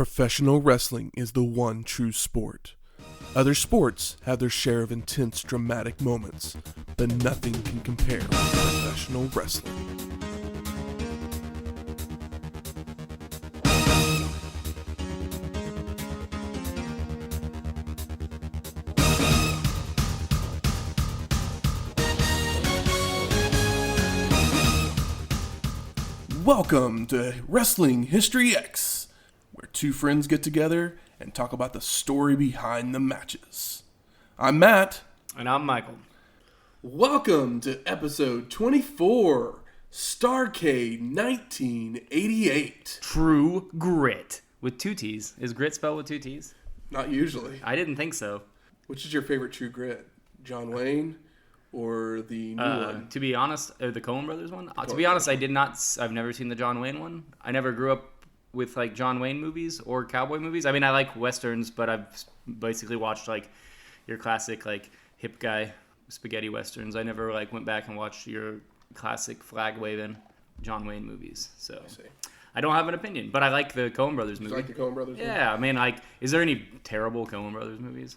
Professional wrestling is the one true sport. Other sports have their share of intense, dramatic moments, but nothing can compare with professional wrestling. Welcome to Wrestling History X, where two friends get together and talk about the story behind the matches. I'm Matt. And I'm Michael. Welcome to episode 24, Starrcade 1988. True Gritt. With two T's. Is Gritt spelled with two T's? Not usually. I didn't think so. Which is your favorite True Grit? John Wayne or the new one? To be honest, the Coen Brothers one? To be honest, I've never seen the John Wayne one. I never grew up with like John Wayne movies or cowboy movies. I mean, I like westerns, but I've basically watched like your classic like hip guy spaghetti westerns. I never like went back and watched your classic flag waving John Wayne movies. So I don't have an opinion, but I like the Coen Brothers movie. You like the Coen Brothers movie? Yeah, I mean, like, is there any terrible Coen Brothers movies?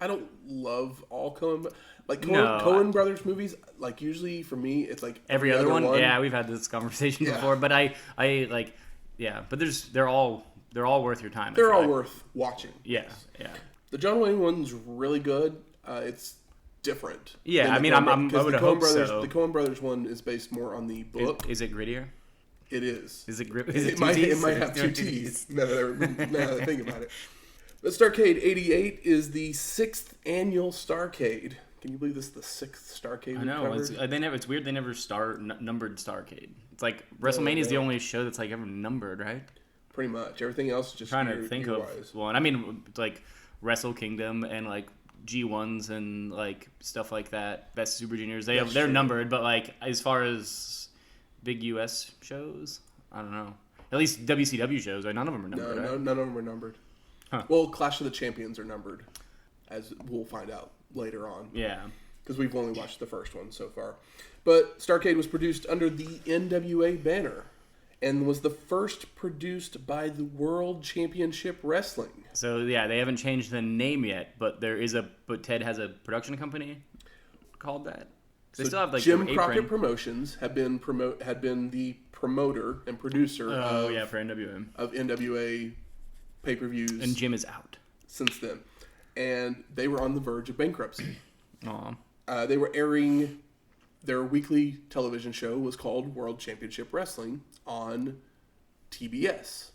I don't love all Coen Brothers movies. Like usually for me, it's like every other one. Yeah, we've had this conversation before, but I like, yeah. But they're all worth your time. They're all worth watching. Yeah. The John Wayne one's really good. It's different. Yeah, I mean, I would hope so. The Coen Brothers one is based more on the book. Is it grittier? It is. Is it it might have two T's. Now that I think about it. The Starrcade 88 is the 6th annual Starrcade. Can you believe this is the 6th Starrcade? I know. It's weird they never numbered Starrcade. It's like WrestleMania is the only show that's like ever numbered, right? Pretty much. Everything else is just trying to think of one. I mean, like Wrestle Kingdom and like G1s and like stuff like that. Best Super Juniors. They're numbered, but like as far as big US shows, I don't know. At least WCW shows, right? None of them are numbered. No, right? None of them are numbered. Huh. Well, Clash of the Champions are numbered, as we'll find out later on. Yeah. Because we've only watched the first one so far. But Starrcade was produced under the NWA banner and was the first produced by the World Championship Wrestling. So, yeah, they haven't changed the name yet, but Ted has a production company called that. They still have, like, Jim Crockett Promotions had been the promoter and producer for NWA. Of NWA pay-per-views. And Jim is out. Since then. And they were on the verge of bankruptcy. Aww. They were airing their weekly television show was called World Championship Wrestling on TBS,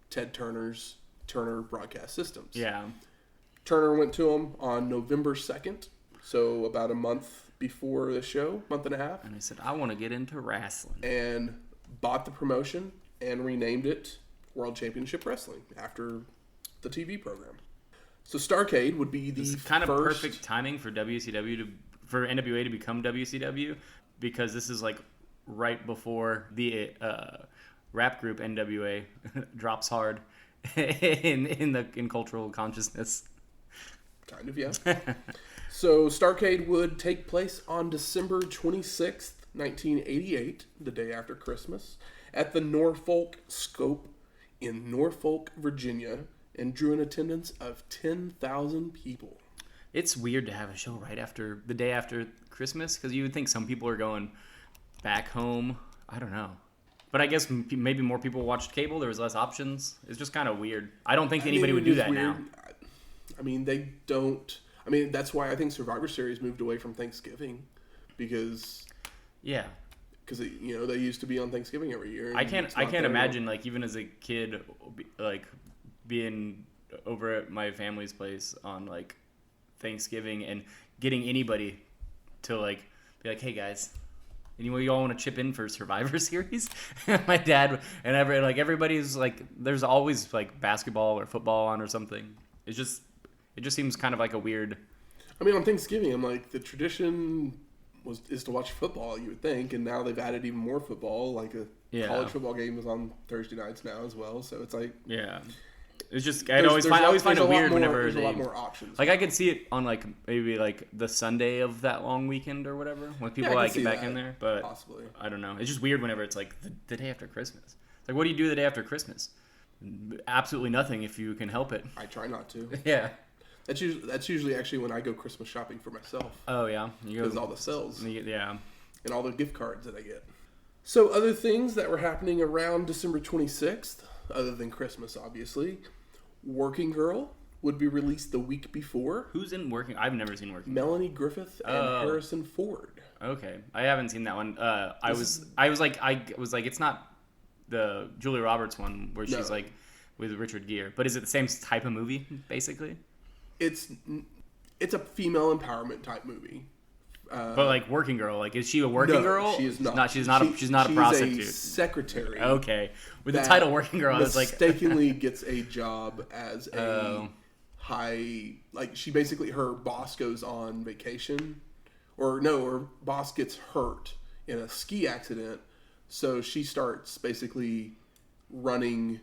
Turner Broadcast Systems. Yeah. Turner went to them on November 2nd, so about a month before the show, month and a half. And he said, I want to get into wrestling. And bought the promotion and renamed it World Championship Wrestling after the TV program. So Starrcade would be the kind of perfect timing for for NWA to become WCW, because this is like right before the rap group NWA drops hard in cultural consciousness. Kind of, yeah. So Starrcade would take place on December 26th, 1988, the day after Christmas, at the Norfolk Scope in Norfolk, Virginia, and drew an attendance of 10,000 people. It's weird to have a show the day after Christmas, because you would think some people are going back home. I don't know. But I guess maybe more people watched cable. There was less options. It's just kind of weird. I don't think anybody would do that now. I mean, they don't. I mean, that's why I think Survivor Series moved away from Thanksgiving, because... Yeah. Because they used to be on Thanksgiving every year. I can't imagine, like, even as a kid, like, being over at my family's place on like Thanksgiving and getting anybody to like be like, hey guys, you all want to chip in for Survivor Series? My dad and everybody's like, there's always like basketball or football on or something. It just seems kind of like a weird. I mean, on Thanksgiving, I'm like, the tradition is to watch football, you would think, and now they've added even more football. Like college football game is on Thursday nights now as well, so it's like It's just I always find it weird whenever there's a lot more options. Like I could see it on like maybe like the Sunday of that long weekend or whatever when people like get back in there, but possibly. I don't know. It's just weird whenever it's like the day after Christmas. Like, what do you do the day after Christmas? absolutely nothing if you can help it. I try not to. Yeah. That's usually actually when I go Christmas shopping for myself. Oh, yeah. Because all the sales. Yeah. And all the gift cards that I get. So other things that were happening around December 26th, other than Christmas, obviously, Working Girl would be released the week before. Who's in Working? I've never seen Working. Melanie Griffith and Harrison Ford. Okay, I haven't seen that one. I was like, it's not the Julia Roberts one where she's like with Richard Gere, but is it the same type of movie basically? It's a female empowerment type movie. But like Working Girl, like is she a working girl? She is not. She's not a prostitute. She's a secretary. Okay, with the title Working Girl, I was like, mistakenly gets a job as a high. Like she basically, her boss goes on vacation, her boss gets hurt in a ski accident, so she starts basically running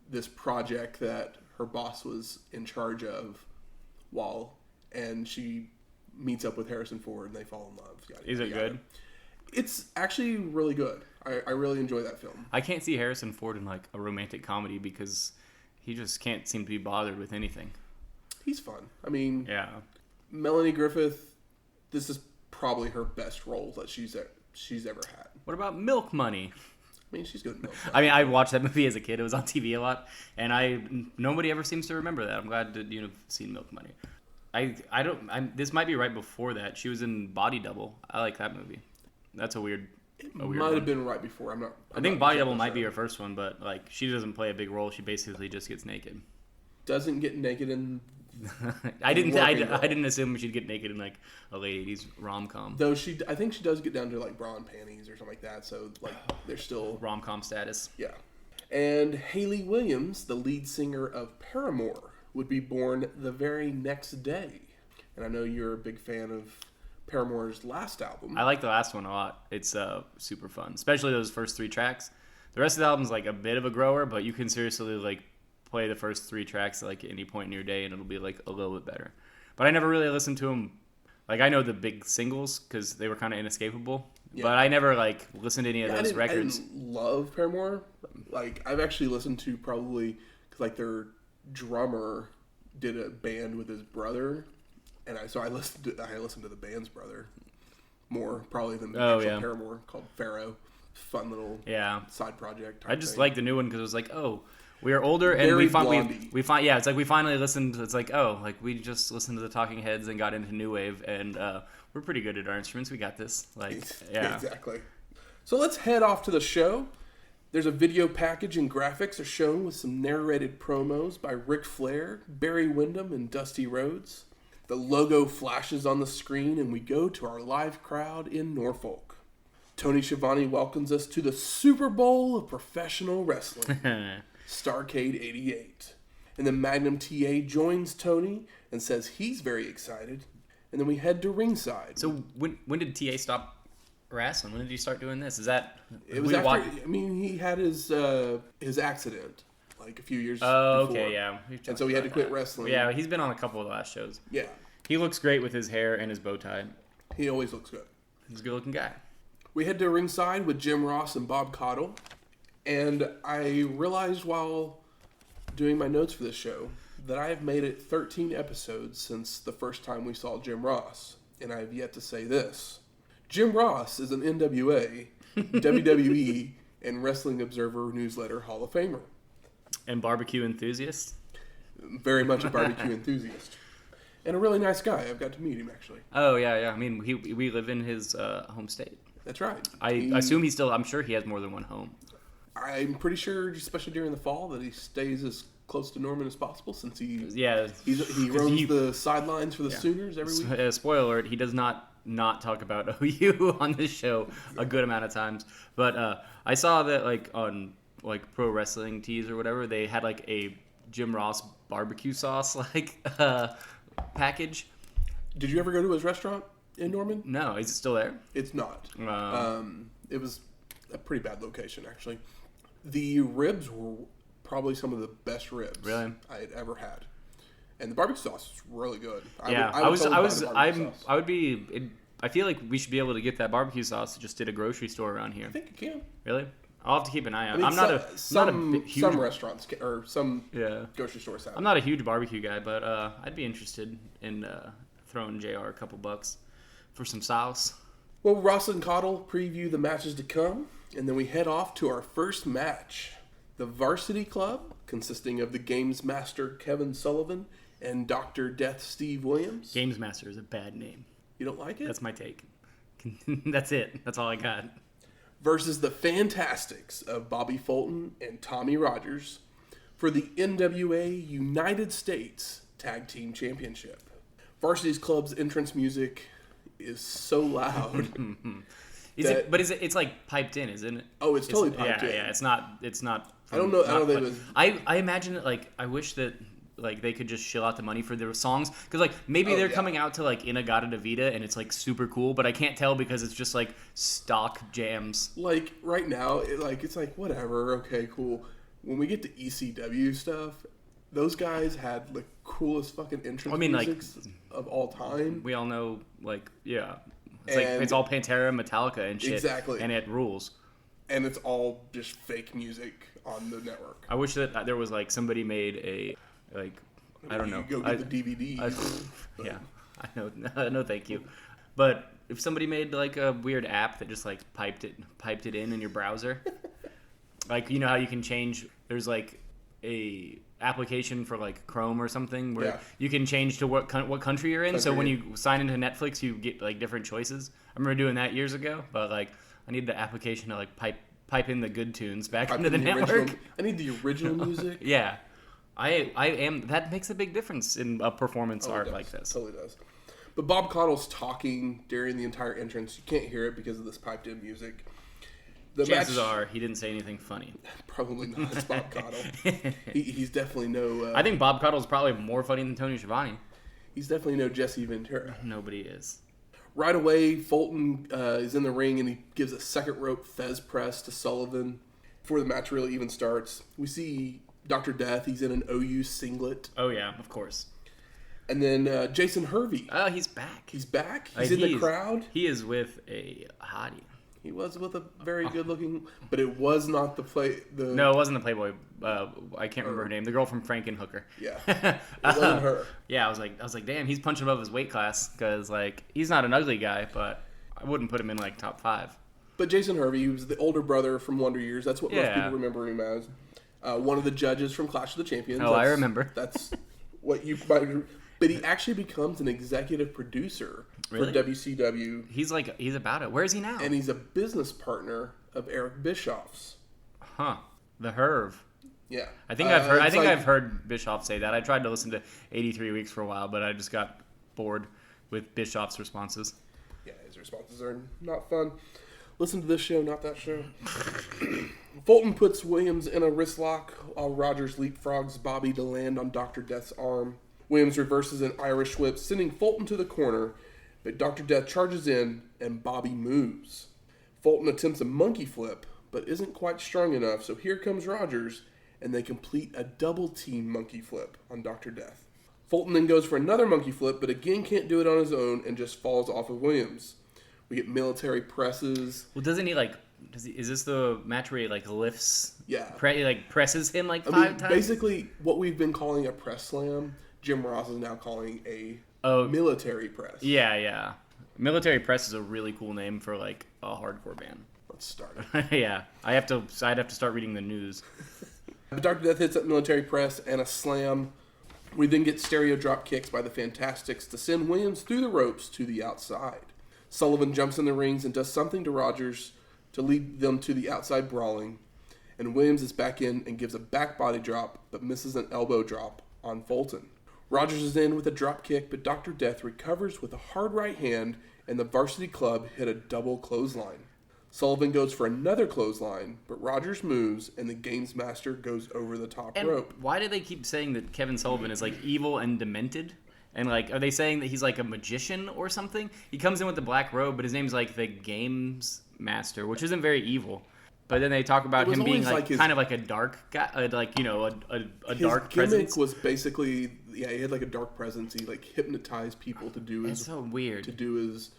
this project that her boss was in charge of, and she meets up with Harrison Ford and they fall in love. Is it good? It's actually really good. I really enjoy that film. I can't see Harrison Ford in like a romantic comedy because he just can't seem to be bothered with anything. He's fun. I mean, yeah. Melanie Griffith, this is probably her best role that she's ever had. What about Milk Money? I mean, she's good in Milk Money. I mean, I watched that movie as a kid. It was on TV a lot, and nobody ever seems to remember that. I'm glad that you've seen Milk Money. This might be right before that. She was in Body Double. I like that movie. That's a weird. Might have been right before. I think Body Double might be her first one, but like she doesn't play a big role. She basically just gets naked. Doesn't get naked in. I didn't assume she'd get naked in like a late 80s rom-com. Though I think she does get down to like bra and panties or something like that. So like they're still rom-com status. Yeah. And Hayley Williams, the lead singer of Paramore, would be born the very next day. And I know you're a big fan of Paramore's last album. I like the last one a lot. It's super fun, especially those first 3 tracks. The rest of the album's like a bit of a grower, but you can seriously like play the first 3 tracks like at any point in your day and it'll be like a little bit better. But I never really listened to them. Like I know the big singles because they were kind of inescapable. Yeah. But I never like listened to any of those records. I didn't love Paramore. Like I've actually listened to probably because like their drummer did a band with his brother, and I listened to the band's brother more probably than Paramore, called Pharaoh. Fun little side project. I just like the new one because it was like, oh, we are older and we find it's like we finally listened. It's like, oh, like we just listened to the Talking Heads and got into new wave, and we're pretty good at our instruments. We got this. Like, yeah, exactly. So let's head off to the show. There's a video package and graphics are shown with some narrated promos by Ric Flair, Barry Windham, and Dusty Rhodes. The logo flashes on the screen and we go to our live crowd in Norfolk. Tony Schiavone welcomes us to the Super Bowl of professional wrestling, Starrcade 88. And then Magnum TA joins Tony and says he's very excited. And then we head to ringside. So when did TA stop wrestling? When did he start doing this? Is that it was after? I mean, he had his accident like a few years. Oh, before. Okay, yeah. And so he had to quit wrestling. Yeah, he's been on a couple of the last shows. Yeah, he looks great with his hair and his bow tie. He always looks good. He's a good-looking guy. We head to ringside with Jim Ross and Bob Caudle, and I realized while doing my notes for this show that I have made it 13 episodes since the first time we saw Jim Ross, and I have yet to say this. Jim Ross is an NWA, WWE, and Wrestling Observer Newsletter Hall of Famer. And barbecue enthusiast? Very much a barbecue enthusiast. And a really nice guy. I've got to meet him, actually. Oh, yeah. I mean, we live in his home state. That's right. I assume I'm sure he has more than one home. I'm pretty sure, especially during the fall, that he stays as close to Norman as possible since he roams the sidelines for the Sooners every week. Spoiler alert, he does not talk about OU on this show a good amount of times. But I saw that like on like Pro Wrestling Tees or whatever, they had like a Jim Ross barbecue sauce like package. Did you ever go to his restaurant in Norman? No, is it still there? It's not. It was a pretty bad location actually. The ribs were probably some of the best ribs I had ever had. And the barbecue sauce is really good. I feel like we should be able to get that barbecue sauce just at a grocery store around here. I think you can. Really? I'll have to keep an eye I out. mean, I'm not a huge some restaurants or some grocery stores have. I'm not a huge barbecue guy, but I'd be interested in throwing JR a couple bucks for some sauce. Well, Ross and Cottle preview the matches to come, and then we head off to our first match. The Varsity Club, consisting of the Gamesmaster Kevin Sullivan and Dr. Death Steve Williams. Gamesmaster is a bad name. You don't like it? That's my take. That's it. That's all I got. Versus the Fantastics of Bobby Fulton and Tommy Rogers for the NWA United States Tag Team Championship. Varsity's Club's entrance music is so loud. It's like piped in, isn't it? Oh, it's totally piped in. Yeah, it's not. I don't know. I imagine it like I wish that like they could just shill out the money for their songs because like maybe they're coming out to like Inagata Davida and it's like super cool, but I can't tell because it's just like stock jams. Like right now, it's like whatever. Okay, cool. When we get to ECW stuff, those guys had the coolest fucking entrance musics of all time. We all know, it's all Pantera, Metallica, and shit. Exactly, and it rules. And it's all just fake music on the network. I wish that there was like somebody made a I don't know. Go get the DVD. Yeah, I know. No, thank you. But if somebody made like a weird app that just like piped it in your browser, like you know how you can change. There's like a application for like Chrome or something where you can change to what country you're in. So when you sign into Netflix, you get like different choices. I remember doing that years ago, but like I need the application to like pipe in the good tunes back into the network. I need the original music. Yeah. I am. That makes a big difference in a performance art like this. It totally does. But Bob Cottle's talking during the entire entrance. You can't hear it because of this piped-in music. Chances are he didn't say anything funny. Probably not. It's Bob Cottle. He's definitely no... I think Bob Cottle's probably more funny than Tony Schiavone. He's definitely no Jesse Ventura. Nobody is. Right away, Fulton is in the ring and he gives a second rope Fez press to Sullivan before the match really even starts. We see Dr. Death. He's in an OU singlet. Oh, yeah, of course. And then Jason Hervey. Oh, he's back. He's back? He's in the crowd? He is with a hottie. He was with a very good-looking... But it was not No, it wasn't the Playboy. I can't remember her name. The girl from Frankenhooker. Yeah. It wasn't her. Yeah, I was like, damn, he's punching above his weight class because, like, he's not an ugly guy, but I wouldn't put him in, like, top 5. But Jason Hervey, he was the older brother from Wonder Years. That's what most people remember him as. One of the judges from Clash of the Champions. I remember. That's what you might... But he actually becomes an executive producer for WCW. He's about it. Where is he now? And he's a business partner of Eric Bischoff's. Huh. The Herv. Yeah. I think I've heard Bischoff say that. I tried to listen to 83 Weeks for a while, but I just got bored with Bischoff's responses. Yeah, his responses are not fun. Listen to this show, not that show. Fulton puts Williams in a wrist lock while Rogers leapfrogs Bobby to land on Dr. Death's arm. Williams reverses an Irish whip, sending Fulton to the corner, but Dr. Death charges in and Bobby moves. Fulton attempts a monkey flip, but isn't quite strong enough, so here comes Rogers, and they complete a double-team monkey flip on Dr. Death. Fulton then goes for another monkey flip, but again can't do it on his own and just falls off of Williams. We get military presses. Well, doesn't he is this the match where he like lifts? Yeah. Presses him like five times? Basically, what we've been calling a press slam, Jim Ross is now calling a military press. Yeah. Military press is a really cool name for like a hardcore band. Let's start it. Yeah. I'd have to start reading the news. Dr. Death hits that military press and a slam. We then get stereo drop kicks by the Fantastics to send Williams through the ropes to the outside. Sullivan jumps in the rings and does something to Rogers to lead them to the outside brawling. And Williams is back in and gives a back body drop but misses an elbow drop on Fulton. Rogers is in with a drop kick, but Dr. Death recovers with a hard right hand, and the Varsity Club hit a double clothesline. Sullivan goes for another clothesline, but Rogers moves, and the Gamesmaster goes over the top rope. Why do they keep saying that Kevin Sullivan is like evil and demented? And like, are they saying that he's like a magician or something? He comes in with the black robe, but his name's like the Gamesmaster, which isn't very evil. But then they talk about him being like kind of like a dark guy, a dark presence. His gimmick was basically, he had like a dark presence. He like hypnotized people to do his. It's so weird. To do his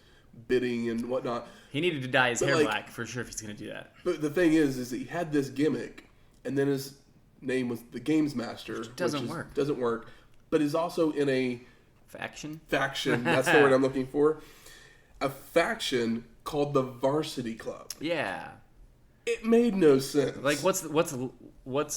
bidding and whatnot. He needed to dye his hair black for sure if he's going to do that. But the thing is he had this gimmick, and then his name was the Gamesmaster. Which doesn't work. Doesn't work. But is also in a... Faction? Faction. That's the word I'm looking for. A faction called the Varsity Club. Yeah. It made no sense. Like, what's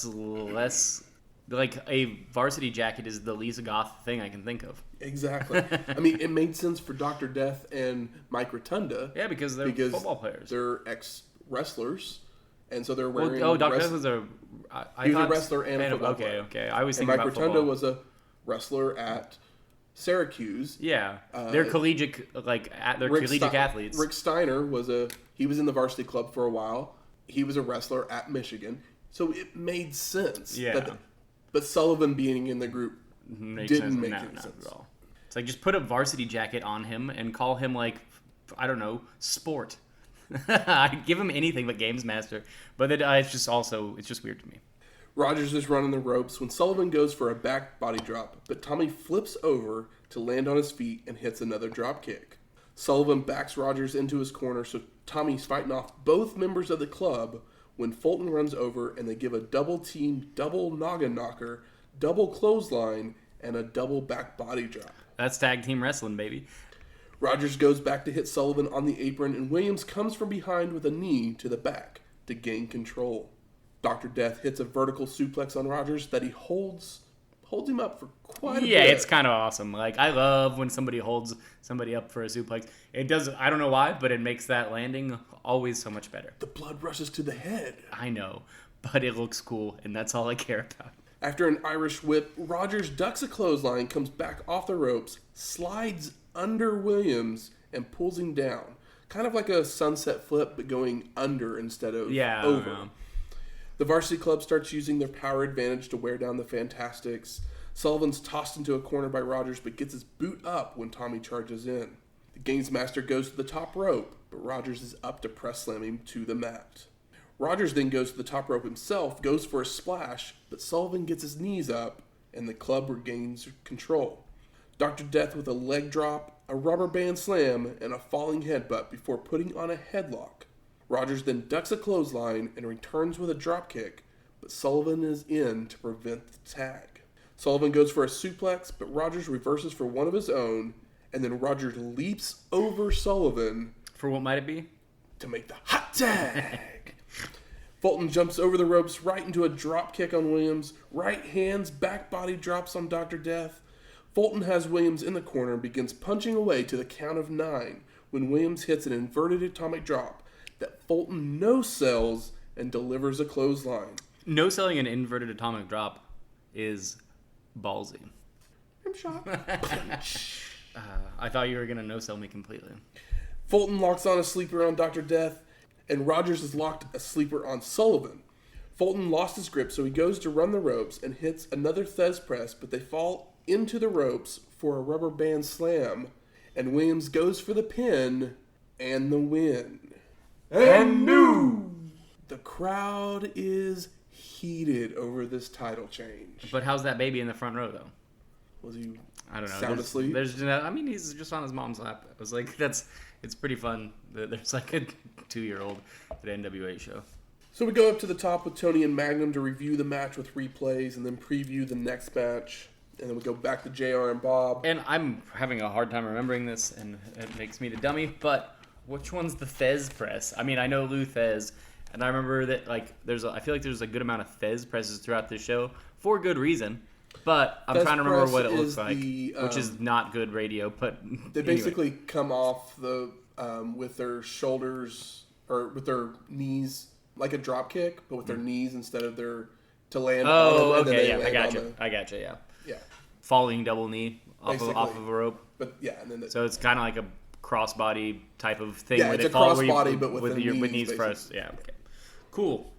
less... Like, a varsity jacket is the least goth thing I can think of. Exactly. I mean, it made sense for Dr. Death and Mike Rotunda. Yeah, because they're football players. They're ex-wrestlers, and so they're wearing... Dr. Death was a... He was a wrestler and a football player. Okay. I was thinking about football. Mike Rotunda was a wrestler at Syracuse. Yeah. They're collegiate, collegiate athletes. Rick Steiner he was in the varsity club for a while. He was a wrestler at Michigan. So it made sense. Yeah. But Sullivan being in the group didn't make any sense at all. It's like, just put a varsity jacket on him and call him, like, I don't know, Sport. I'd give him anything but Gamesmaster. But it's just weird to me. Rogers is running the ropes when Sullivan goes for a back body drop, but Tommy flips over to land on his feet and hits another drop kick. Sullivan backs Rogers into his corner, so Tommy's fighting off both members of the club when Fulton runs over and they give a double team, double noggin knocker, double clothesline, and a double back body drop. That's tag team wrestling, baby. Rogers goes back to hit Sullivan on the apron, and Williams comes from behind with a knee to the back to gain control. Dr. Death hits a vertical suplex on Rogers that he holds him up for quite a bit. Yeah, it's kind of awesome. Like, I love when somebody holds somebody up for a suplex. It does, I don't know why, but it makes that landing always so much better. The blood rushes to the head. I know, but it looks cool, and that's all I care about. After an Irish whip, Rogers ducks a clothesline, comes back off the ropes, slides under Williams, and pulls him down. Kind of like a sunset flip, but going under instead of over. The Varsity Club starts using their power advantage to wear down the Fantastics. Sullivan's tossed into a corner by Rogers, but gets his boot up when Tommy charges in. The Gamesmaster goes to the top rope, but Rogers is up to press slam him to the mat. Rogers then goes to the top rope himself, goes for a splash, but Sullivan gets his knees up, and the club regains control. Dr. Death with a leg drop, a rubber band slam, and a falling headbutt before putting on a headlock. Rogers then ducks a clothesline and returns with a dropkick, but Sullivan is in to prevent the tag. Sullivan goes for a suplex, but Rogers reverses for one of his own, and then Rogers leaps over Sullivan. For what might it be? To make the hot tag. Fulton jumps over the ropes right into a dropkick on Williams. Right hands, back body drops on Dr. Death. Fulton has Williams in the corner and begins punching away to the count of 9 when Williams hits an inverted atomic drop that Fulton no-sells and delivers a clothesline. No-selling an inverted atomic drop is ballsy. I'm shocked. I thought you were going to no-sell me completely. Fulton locks on a sleeper on Dr. Death, and Rogers has locked a sleeper on Sullivan. Fulton lost his grip, so he goes to run the ropes and hits another Thez press, but they fall into the ropes for a rubber band slam, and Williams goes for the pin and the win. And new! The crowd is heated over this title change. But how's that baby in the front row, though? Was he I don't know. sound asleep? He's just on his mom's lap. I was like, it's pretty fun. There's like a 2-year-old at an NWA show. So we go up to the top with Tony and Magnum to review the match with replays and then preview the next match. And then we go back to JR and Bob. And I'm having a hard time remembering this, and it makes me the dummy, but which one's the Thez press? I mean, I know Lou Thez, and I remember that I feel like there's a good amount of Thez presses throughout this show for good reason, but I'm trying to remember what it looks like, which is not good radio, but they basically come off the with their shoulders or with their knees like a drop kick, but with their knees instead of their to land. Oh, okay, yeah, I gotcha, yeah. Yeah. Falling double knee off of a rope. But yeah, and then so it's kind of like a crossbody type of thing. Yeah, where it's they a fall crossbody, but with knees pressed. Yeah, okay. Cool.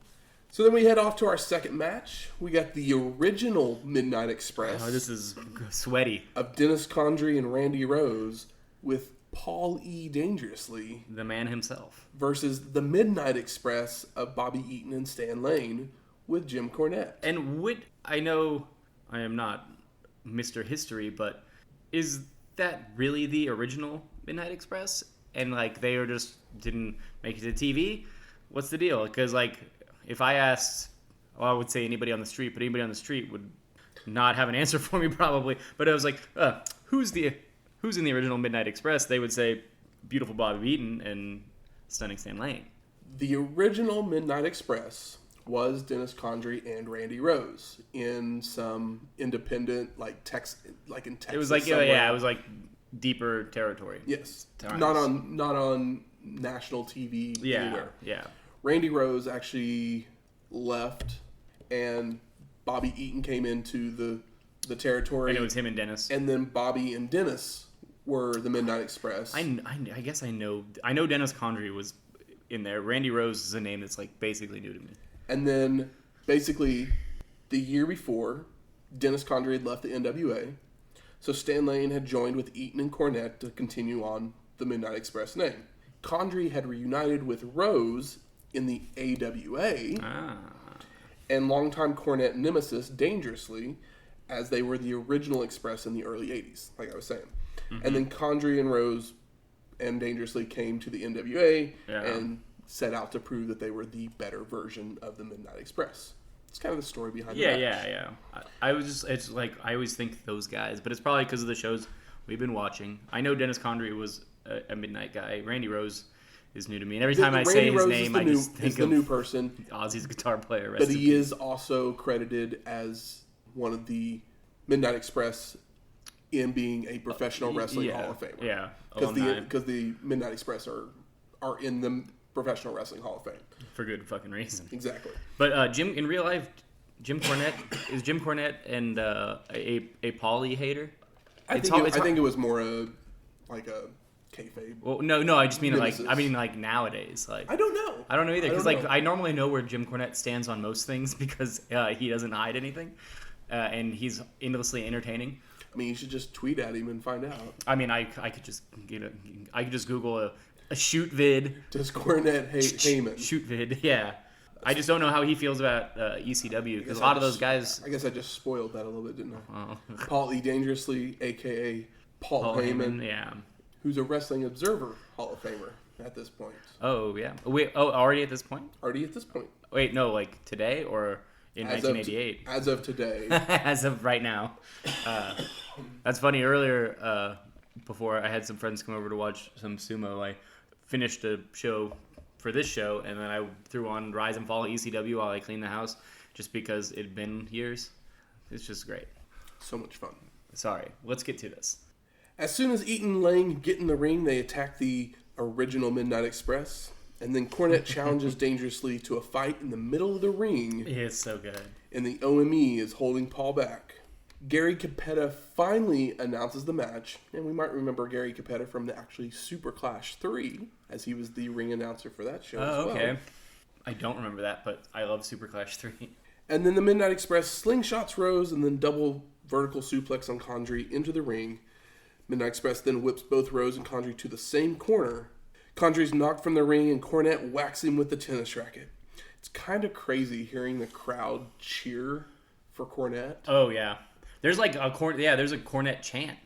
So then we head off to our second match. We got the original Midnight Express. Oh, this is sweaty. Of Dennis Condrey and Randy Rose with Paul E. Dangerously. The man himself. Versus the Midnight Express of Bobby Eaton and Stan Lane with Jim Cornette. And I know I am not Mr. History, but is that really the original Midnight Express? and like they were just didn't make it to TV. What's the deal? Because like if I asked, well, I would say anybody on the street, but anybody on the street would not have an answer for me probably. But it was like, who's in the original Midnight Express? They would say beautiful Bobby Eaton and stunning Stan Lane. The original Midnight Express was Dennis Condrey and Randy Rhodes in some independent, in Texas. It was like somewhere. it was like deeper territory. Yes, times. not on national TV anywhere. Yeah. Randy Rhodes actually left, and Bobby Eaton came into the territory. And it was him and Dennis. And then Bobby and Dennis were the Midnight Express. I guess I know Dennis Condrey was in there. Randy Rhodes is a name that's like basically new to me. And then basically the year before, Dennis Condrey had left the NWA. So Stan Lane had joined with Eaton and Cornette to continue on the Midnight Express name. Condrey had reunited with Rhodes in the AWA. And longtime Cornette nemesis Dangerously, as they were the original Express in the early 80s, like I was saying. Mm-hmm. And then Condrey and Rhodes and Dangerously came to the NWA and set out to prove that they were the better version of the Midnight Express. It's kind of the story behind the match. Yeah. It's like, I always think those guys, but it's probably because of the shows we've been watching. I know Dennis Condrey was a Midnight guy. Randy Rhodes is new to me. And every time I say his name, I just think of the new person. Ozzy's guitar player. But he is also credited as one of the Midnight Express in being a professional wrestling Hall of Famer. Yeah, because the Midnight Express are in the Professional Wrestling Hall of Fame. For good fucking reason. Exactly. But in real life, Jim Cornette and a Paulie hater? I think it was more like a kayfabe. Well, no, I just mean like nowadays. Like I don't know. I don't know either because I normally know where Jim Cornette stands on most things because he doesn't hide anything, and he's endlessly entertaining. I mean, you should just tweet at him and find out. I mean, I could just Google a shoot vid. Does Cornette hate Heyman? Shoot vid, yeah. I just don't know how he feels about ECW because a lot of those guys. I guess I just spoiled that a little bit, didn't I? Oh. Paul E. Dangerously, a.k.a. Paul Heyman. Yeah. Who's a Wrestling Observer Hall of Famer at this point. Oh, yeah. Wait, already at this point? Already at this point. Wait, no, like today or in 1988? As of today. As of right now. That's funny. Earlier, before I had some friends come over to watch some sumo, I finished a show for this show, and then I threw on Rise and Fall ECW while I cleaned the house, just because it had been years. It's just great. So much fun. Sorry, let's get to this. As soon as Eaton and Lane get in the ring, they attack the original Midnight Express, and then Cornette challenges Dangerously to a fight in the middle of the ring. It's so good. And the OME is holding Paul back. Gary Capetta finally announces the match, and we might remember Gary Capetta from the actually Super Clash 3, as he was the ring announcer for that show as well. Okay. I don't remember that, but I love Super Clash 3. And then the Midnight Express slingshots Rose and then double vertical suplex on Condrey into the ring. Midnight Express then whips both Rose and Condrey to the same corner. Condrey's knocked from the ring, and Cornette whacks him with the tennis racket. It's kind of crazy hearing the crowd cheer for Cornette. Oh, yeah. There's like there's a Cornette chant,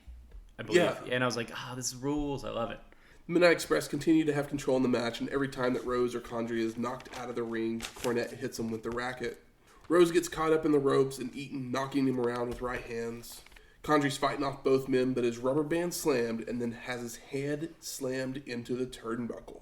I believe. Yeah. And I was like, this rules. I love it. Midnight Express continue to have control in the match, and every time that Rose or Condrey is knocked out of the ring, Cornette hits him with the racket. Rose gets caught up in the ropes, and Eaton knocking him around with right hands. Condrey's fighting off both men, but his rubber band slammed, and then has his head slammed into the turnbuckle.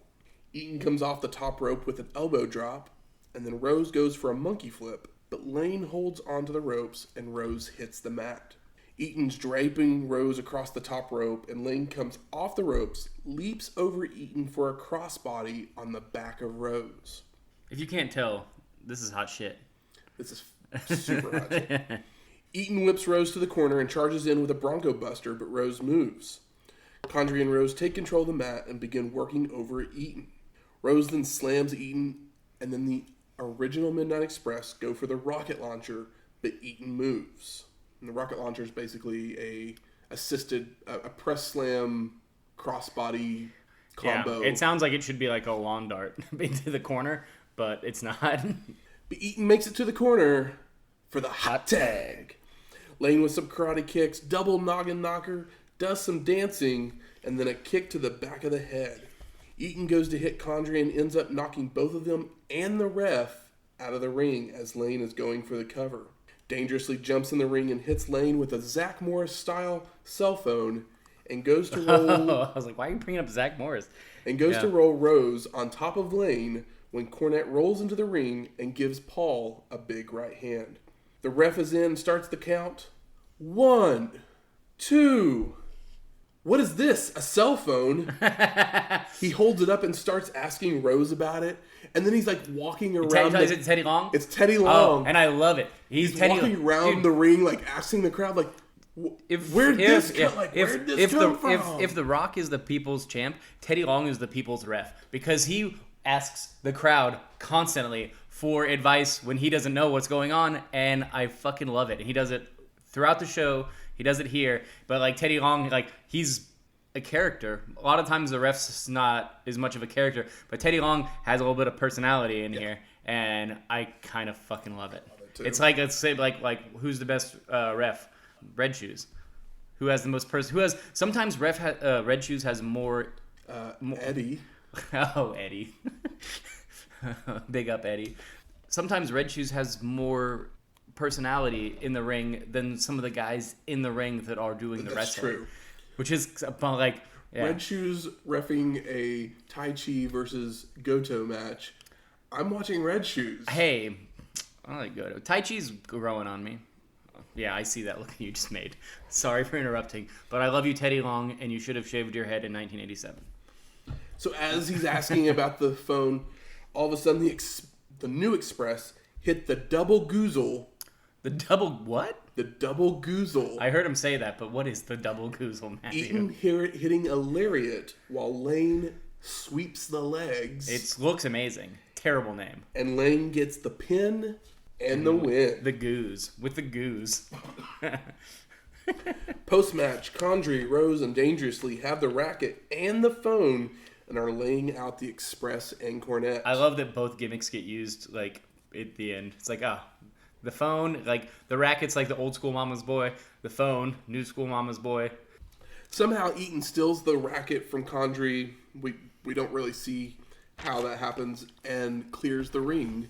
Eaton comes off the top rope with an elbow drop, and then Rose goes for a monkey flip, but Lane holds onto the ropes, and Rose hits the mat. Eaton's draping Rose across the top rope, and Lane comes off the ropes, leaps over Eaton for a crossbody on the back of Rose. If you can't tell, this is hot shit. This is super hot shit. Eaton whips Rose to the corner and charges in with a Bronco Buster, but Rose moves. Condrey and Rose take control of the mat and begin working over Eaton. Rose then slams Eaton, and then the original Midnight Express go for the rocket launcher, but Eaton moves. And the rocket launcher is basically a press slam crossbody combo. Yeah, it sounds like it should be like a lawn dart into the corner, but it's not. But Eaton makes it to the corner for the hot tag. Lane with some karate kicks, double noggin knocker, does some dancing, and then a kick to the back of the head. Eaton goes to hit Condrey and ends up knocking both of them and the ref out of the ring as Lane is going for the cover. Dangerously jumps in the ring and hits Lane with a Zach Morris-style cell phone and goes to roll... I was like, why are you bringing up Zach Morris? And goes to roll Rhodes on top of Lane when Cornette rolls into the ring and gives Paul a big right hand. The ref is in, starts the count. 1, 2... What is this? A cell phone? He holds it up and starts asking Rose about it. And then he's like walking around. Is it Teddy Long? It's Teddy Long. Oh, and I love it. He's Teddy walking around the ring, like asking the crowd, like, where'd this come from? If The Rock is the people's champ, Teddy Long is the people's ref. Because he asks the crowd constantly for advice when he doesn't know what's going on. And I fucking love it. He does it throughout the show. He does it here, but like Teddy Long, like he's a character. A lot of times the ref's not as much of a character, but Teddy Long has a little bit of personality in here, and I kind of fucking love it. It's like, let's say like who's the best ref? Red Shoes. Who has the most Who has sometimes Red Shoes has more. Eddie. Oh, Eddie. Big up Eddie. Sometimes Red Shoes has more personality in the ring than some of the guys in the ring that are doing the wrestling. True. Which is like Red Shoes reffing a Tai Chi versus Goto match. I'm watching Red Shoes. Hey, I like Goto. Tai Chi's growing on me. Yeah, I see that look you just made. Sorry for interrupting, but I love you, Teddy Long, and you should have shaved your head in 1987. So as he's asking about the phone, all of a sudden the New Express hit the double goozle. The double what? The double goozle. I heard him say that, but what is the double goozle, Matthew? Eaton hitting a lariat while Lane sweeps the legs. It looks amazing. Terrible name. And Lane gets the pin and the win. The goose. With the goose. Post-match, Condrey, Rose, and Dangerously have the racket and the phone and are laying out the Express and Cornette. I love that both gimmicks get used, like, at the end. It's like, the phone, like, the racket's like the old school mama's boy. The phone, new school mama's boy. Somehow Eaton steals the racket from Condrey. We don't really see how that happens, and clears the ring.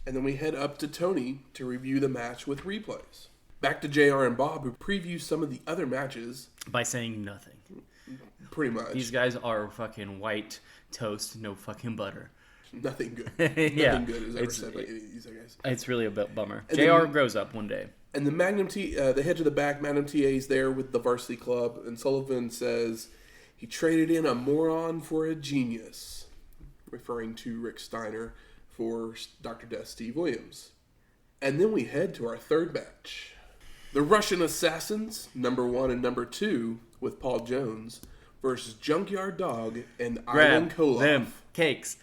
And then we head up to Tony to review the match with replays. Back to JR and Bob, who preview some of the other matches. By saying nothing. Pretty much. These guys are fucking white toast, no fucking butter. Nothing good. Yeah. Nothing good is ever said by any of these guys. It's really a bit bummer. And JR grows up one day. And the Magnum the head to the back, Magnum TA is there with the Varsity Club, and Sullivan says he traded in a moron for a genius, referring to Rick Steiner for Dr. Death Steve Williams. And then we head to our third match. The Russian Assassins, number 1 and number 2, with Paul Jones, versus Junkyard Dog and Ivan Koloff. Them cakes.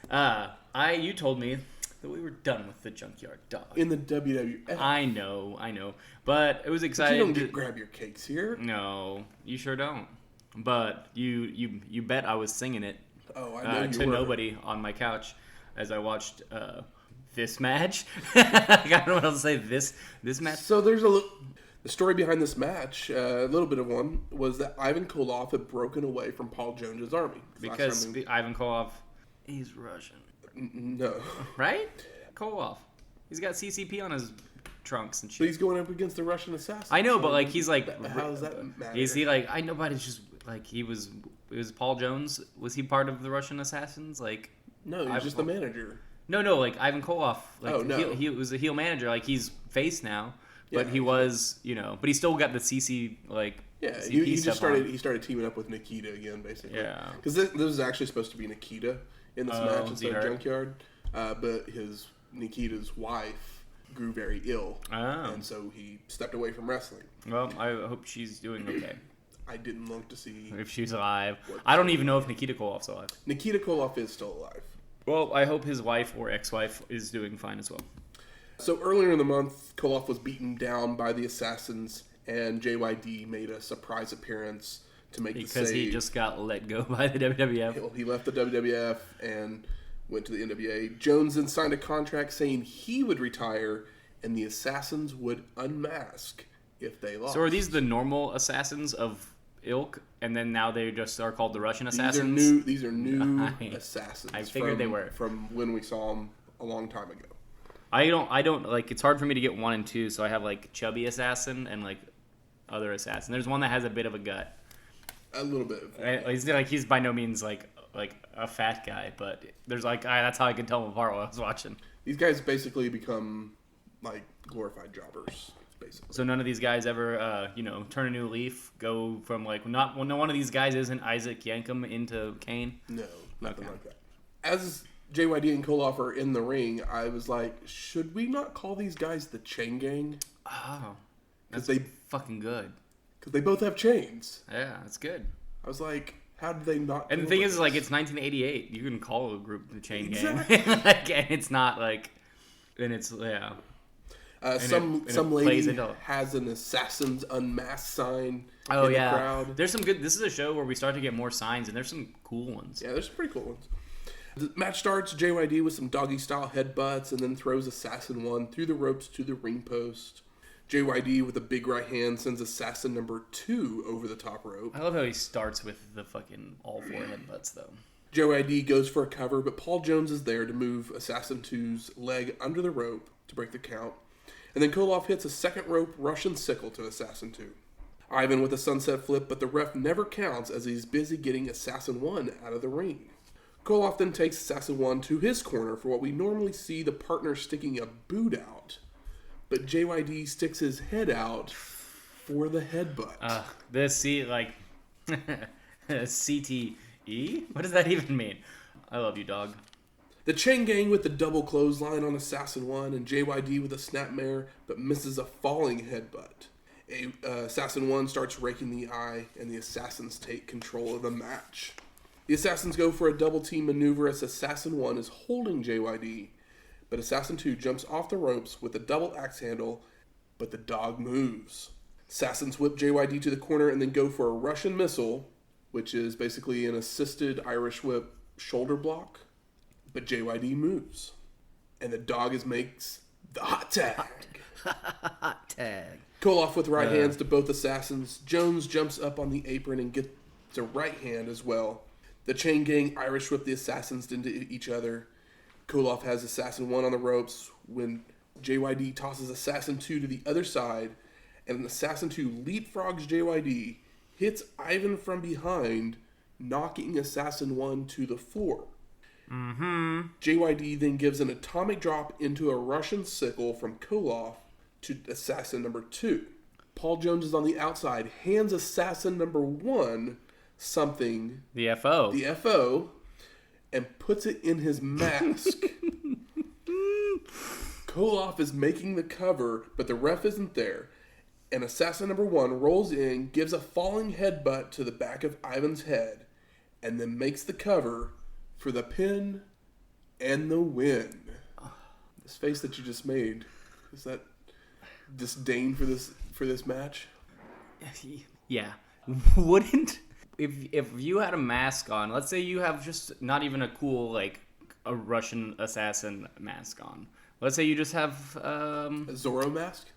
You told me that we were done with the Junkyard Dog. In the WWF. I know. But it was exciting. You don't grab your cakes here. No, you sure don't. But you bet I was singing it to nobody on my couch as I watched this match. I don't know what else to say. This match. So there's the story behind this match, a little bit of one, was that Ivan Koloff had broken away from Paul Jones' army. Because Ivan Koloff, he's Russian. No. Right? Koloff. He's got CCP on his trunks and shit. But he's going up against the Russian assassins. I know, but like he's like... How does that matter? Is he like... I know, but it's just like it was Paul Jones. Was he part of the Russian assassins? Like... No, he's just the manager. No, like Ivan Koloff. Like, no. He was a heel manager. Like he's face now. But Yeah, he was, but he still got the CC, Yeah, CP he stuff just started teaming up with Nikita again, basically. Yeah. Because this was actually supposed to be Nikita in this match instead of hurt? Junkyard. But Nikita's wife grew very ill. Oh. And so he stepped away from wrestling. Well, I hope she's doing okay. I didn't look to see if she's alive. I don't even know if Nikita Koloff's alive. Nikita Koloff is still alive. Well, I hope his wife or ex-wife is doing fine as well. So earlier in the month, Koloff was beaten down by the Assassins, and JYD made a surprise appearance to make the save. Because he just got let go by the WWF. Well, he left the WWF and went to the NWA. Jones then signed a contract saying he would retire and the Assassins would unmask if they lost. So are these the normal Assassins of ilk, and then now they just are called the Russian Assassins. These are new assassins. I figured they were from when we saw them a long time ago. I don't like. It's hard for me to get 1 and 2, so I have like chubby assassin and like other assassin. There's one that has a bit of a gut. A little bit. He's by no means like a fat guy, but there's like that's how I could tell him apart while I was watching. These guys basically become like glorified jobbers, basically. So none of these guys ever, turn a new leaf, no one of these guys isn't Isaac Yankem into Kane? No, nothing like that. As JYD and Koloff are in the ring, I was like, should we not call these guys the Chain Gang? Oh, that's they fucking good. Because they both have chains. Yeah, that's good. I was like, how did they not? And the thing is, like, it's 1988. You can call a group the Chain Gang. And it's not like, and it's some lady has an Assassin's Unmasked sign. Oh in the crowd. There's some good. This is a show where we start to get more signs, and there's some cool ones. Yeah, there's some pretty cool ones. The match starts JYD with some doggy style headbutts, and then throws Assassin 1 through the ropes to the ring post. JYD with a big right hand sends Assassin number 2 over the top rope. I love how he starts with the fucking all 4 headbutts though. JYD goes for a cover, but Paul Jones is there to move Assassin 2's leg under the rope to break the count. And then Koloff hits a second rope Russian sickle to Assassin 2. Ivan with a sunset flip, but the ref never counts as he's busy getting Assassin 1 out of the ring. Koloff then takes Assassin 1 to his corner for what we normally see the partner sticking a boot out. But JYD sticks his head out for the headbutt. CTE? What does that even mean? I love you, dog. The Chain Gang with the double clothesline on Assassin 1 and JYD with a snapmare but misses a falling headbutt. Assassin 1 starts raking the eye and the Assassins take control of the match. The Assassins go for a double team maneuver as Assassin 1 is holding JYD, but Assassin 2 jumps off the ropes with a double axe handle, but the dog moves. Assassins whip JYD to the corner and then go for a Russian missile, which is basically an assisted Irish whip shoulder block, but JYD moves. And the dog makes the hot tag. Hot tag. Koloff with right hands to both Assassins. Jones jumps up on the apron and gets a right hand as well. The Chain Gang Irish whip the Assassins into each other. Koloff has Assassin 1 on the ropes when JYD tosses Assassin 2 to the other side, and Assassin 2 leapfrogs JYD, hits Ivan from behind, knocking Assassin 1 to the floor. Mm-hmm. JYD then gives an atomic drop into a Russian sickle from Koloff to Assassin number 2. Paul Jones is on the outside, hands Assassin number 1 something. The FO. And puts it in his mask. Koloff is making the cover, but the ref isn't there. And Assassin number 1 rolls in, gives a falling headbutt to the back of Ivan's head, and then makes the cover for the pin and the win. This face that you just made, is that disdain for this match? Yeah. Wouldn't... If you had a mask on, let's say you have just not even a cool, like, a Russian assassin mask on. Let's say you just have... a Zorro mask?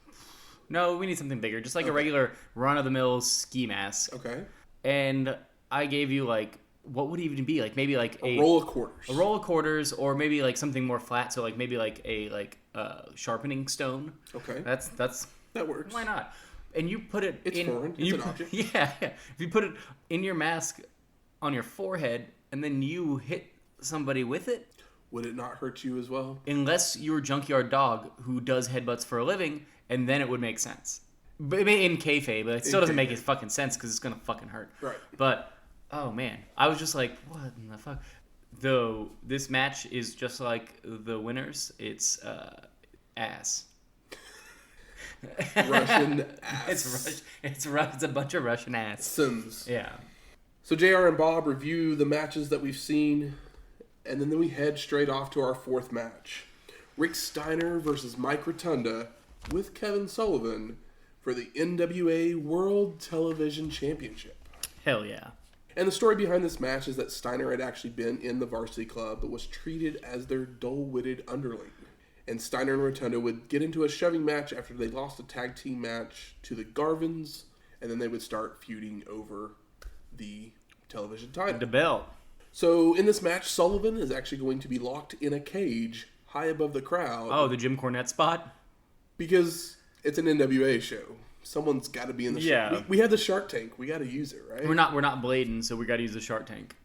No, we need something bigger. Just like a regular run-of-the-mill ski mask. Okay. And I gave you, like, what would it even be? Like, maybe, like, a roll of quarters. A roll of quarters, or maybe, like, something more flat. So, like, maybe, like, a sharpening stone. Okay. That works. Why not? And you put it It's foreign. It's an object. Yeah. If you put it in your mask on your forehead and then you hit somebody with it. Would it not hurt you as well? Unless you're a Junkyard dog who does headbutts for a living, and then it would make sense. But in kayfabe, but it still doesn't make it fucking sense because it's going to fucking hurt. Right. But, oh man. I was just like, what in the fuck? Though this match is just like the winners. It's ass. Russian ass. It's a bunch of Russian ass. Sims. Yeah. So JR and Bob review the matches that we've seen, and then we head straight off to our 4th match. Rick Steiner versus Mike Rotunda with Kevin Sullivan for the NWA World Television Championship. Hell yeah. And the story behind this match is that Steiner had actually been in the Varsity Club, but was treated as their dull-witted underling. And Steiner and Rotunda would get into a shoving match after they lost a tag team match to the Garvins, and then they would start feuding over the television title. The belt. So in this match, Sullivan is actually going to be locked in a cage high above the crowd. Oh, the Jim Cornette spot? Because it's an NWA show. Someone's got to be in the show. We have the Shark Tank. We got to use it, right? We're not Bladen, so we got to use the Shark Tank.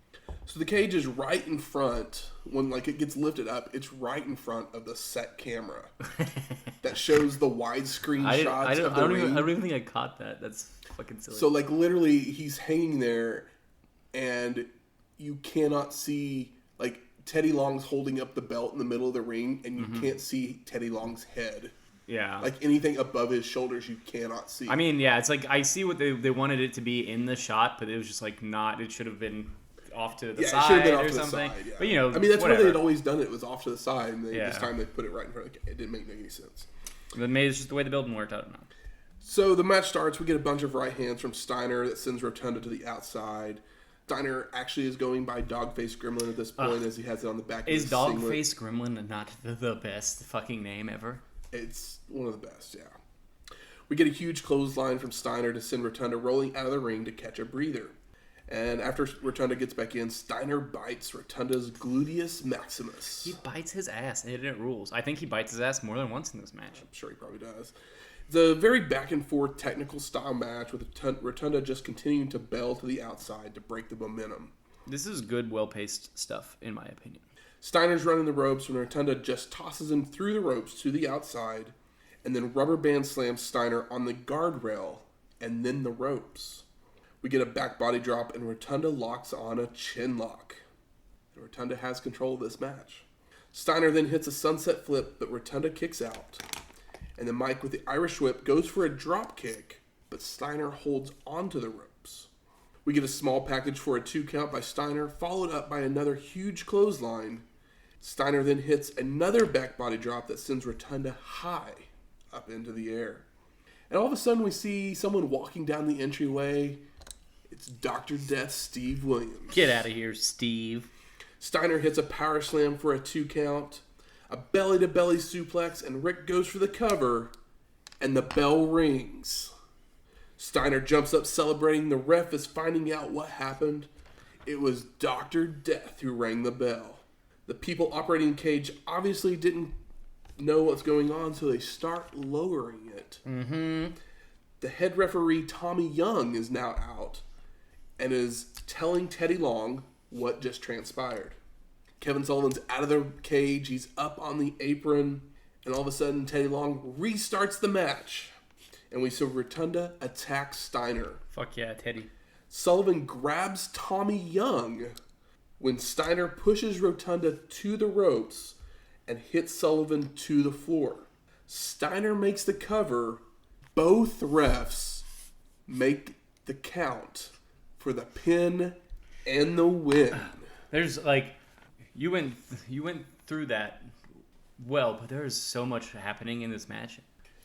So the cage is right in front. When it gets lifted up, it's right in front of the set camera that shows the widescreen shots of the ring. I don't even think I caught that. That's fucking silly. So literally, he's hanging there, and you cannot see Teddy Long's holding up the belt in the middle of the ring, and you can't see Teddy Long's head. Yeah. Anything above his shoulders, you cannot see. I mean, yeah, it's I see what they wanted it to be in the shot, but it was just not. It should have been off to the side it should have been off or to something. The side, yeah. But I mean, that's whatever. where they had always done it. It was off to the side, and this time they put it right in front. It didn't make any sense. But maybe it's just the way the building worked. I don't know. So the match starts. We get a bunch of right hands from Steiner that sends Rotunda to the outside. Steiner actually is going by Dogface Gremlin at this point, as he has it on the back of his singlet. Is Dogface Gremlin not the best fucking name ever? It's one of the best, yeah. We get a huge clothesline from Steiner to send Rotunda rolling out of the ring to catch a breather. And after Rotunda gets back in, Steiner bites Rotunda's gluteus maximus. He bites his ass, and it rules. I think he bites his ass more than once in this match. I'm sure he probably does. It's a very back-and-forth technical style match with Rotunda just continuing to bell to the outside to break the momentum. This is good, well-paced stuff, in my opinion. Steiner's running the ropes when Rotunda just tosses him through the ropes to the outside and then rubber band slams Steiner on the guardrail and then the ropes. We get a back body drop and Rotunda locks on a chin lock. And Rotunda has control of this match. Steiner then hits a sunset flip, but Rotunda kicks out. And then Mike with the Irish whip goes for a drop kick, but Steiner holds onto the ropes. We get a small package for a 2 count by Steiner, followed up by another huge clothesline. Steiner then hits another back body drop that sends Rotunda high up into the air. And all of a sudden we see someone walking down the entryway. It's Dr. Death Steve Williams. Get out of here, Steve. Steiner hits a power slam for a 2 count. A belly-to-belly suplex, and Rick goes for the cover, and the bell rings. Steiner jumps up celebrating. The ref is finding out what happened. It was Dr. Death who rang the bell. The people operating the cage obviously didn't know what's going on, so they start lowering it. Mm-hmm. The head referee, Tommy Young, is now out and is telling Teddy Long what just transpired. Kevin Sullivan's out of the cage. He's up on the apron. And all of a sudden, Teddy Long restarts the match. And we see Rotunda attack Steiner. Fuck yeah, Teddy. Sullivan grabs Tommy Young when Steiner pushes Rotunda to the ropes and hits Sullivan to the floor. Steiner makes the cover. Both refs make the count for the pin and the win. There's you went through that well, but there is so much happening in this match.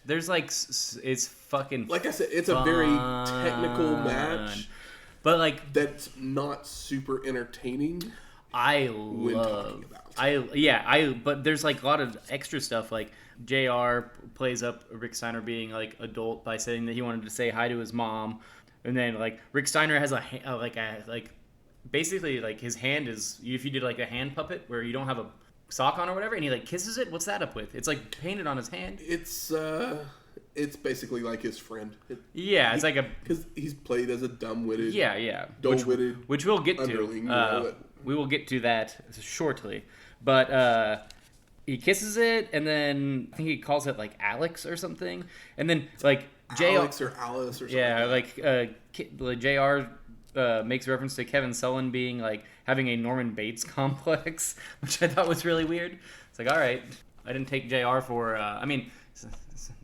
There's it's fucking like I said, it's a very technical match, but that's not super entertaining. But there's a lot of extra stuff. JR plays up Rick Steiner being adult by saying that he wanted to say hi to his mom, and then Rick Steiner has basically his hand is, if you did a hand puppet where you don't have a sock on or whatever, and he kisses it. What's that up with? It's painted on his hand. It's basically his friend. It's because he's played as a dumb-witted, dull-witted, which we'll get to. We will get to that shortly, but he kisses it, and then I think he calls it Alex or something, and then Alex or Alice or something. JR makes reference to Kevin Sullivan being having a Norman Bates complex, which I thought was really weird. It's all right, I didn't take JR for.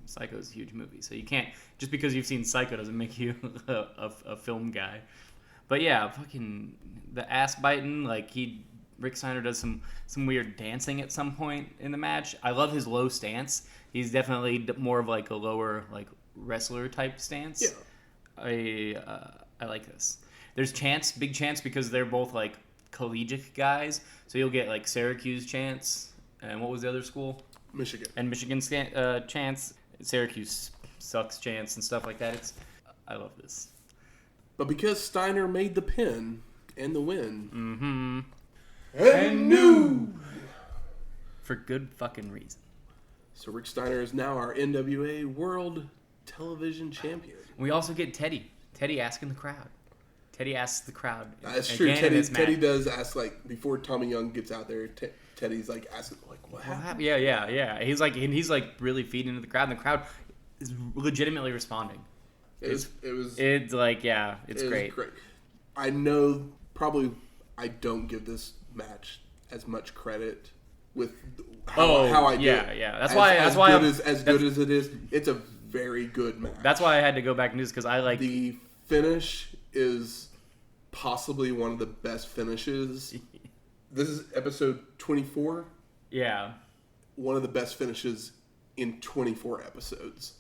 Psycho's a huge movie, so you can't, just because you've seen Psycho doesn't make you a film guy. But yeah, fucking the ass biting, Rick Steiner does some weird dancing at some point in the match. I love his low stance. He's definitely more of a lower wrestler type stance. Yeah. I like this. There's big chance because they're both collegiate guys. So you'll get Syracuse chants, and what was the other school? Michigan. And Michigan chants. Syracuse sucks chants and stuff like that. I love this. But because Steiner made the pin and the win. Mm-hmm. And new! For good fucking reason. So Rick Steiner is now our NWA World Television Champion. We also get Teddy. Teddy asking the crowd. Teddy asks the crowd. That's true. Teddy does ask, like, before Tommy Young gets out there, Teddy's like asking, like, what happened? Yeah. He's like really feeding into the crowd, and the crowd is legitimately responding. It's great. I know probably I don't give this match as much credit with how I do. Yeah. That's as good as it is. It's a very good match. That's why I had to go back and do this, because I like the finish is possibly one of the best finishes. This is episode 24. Yeah. One of the best finishes in 24 episodes.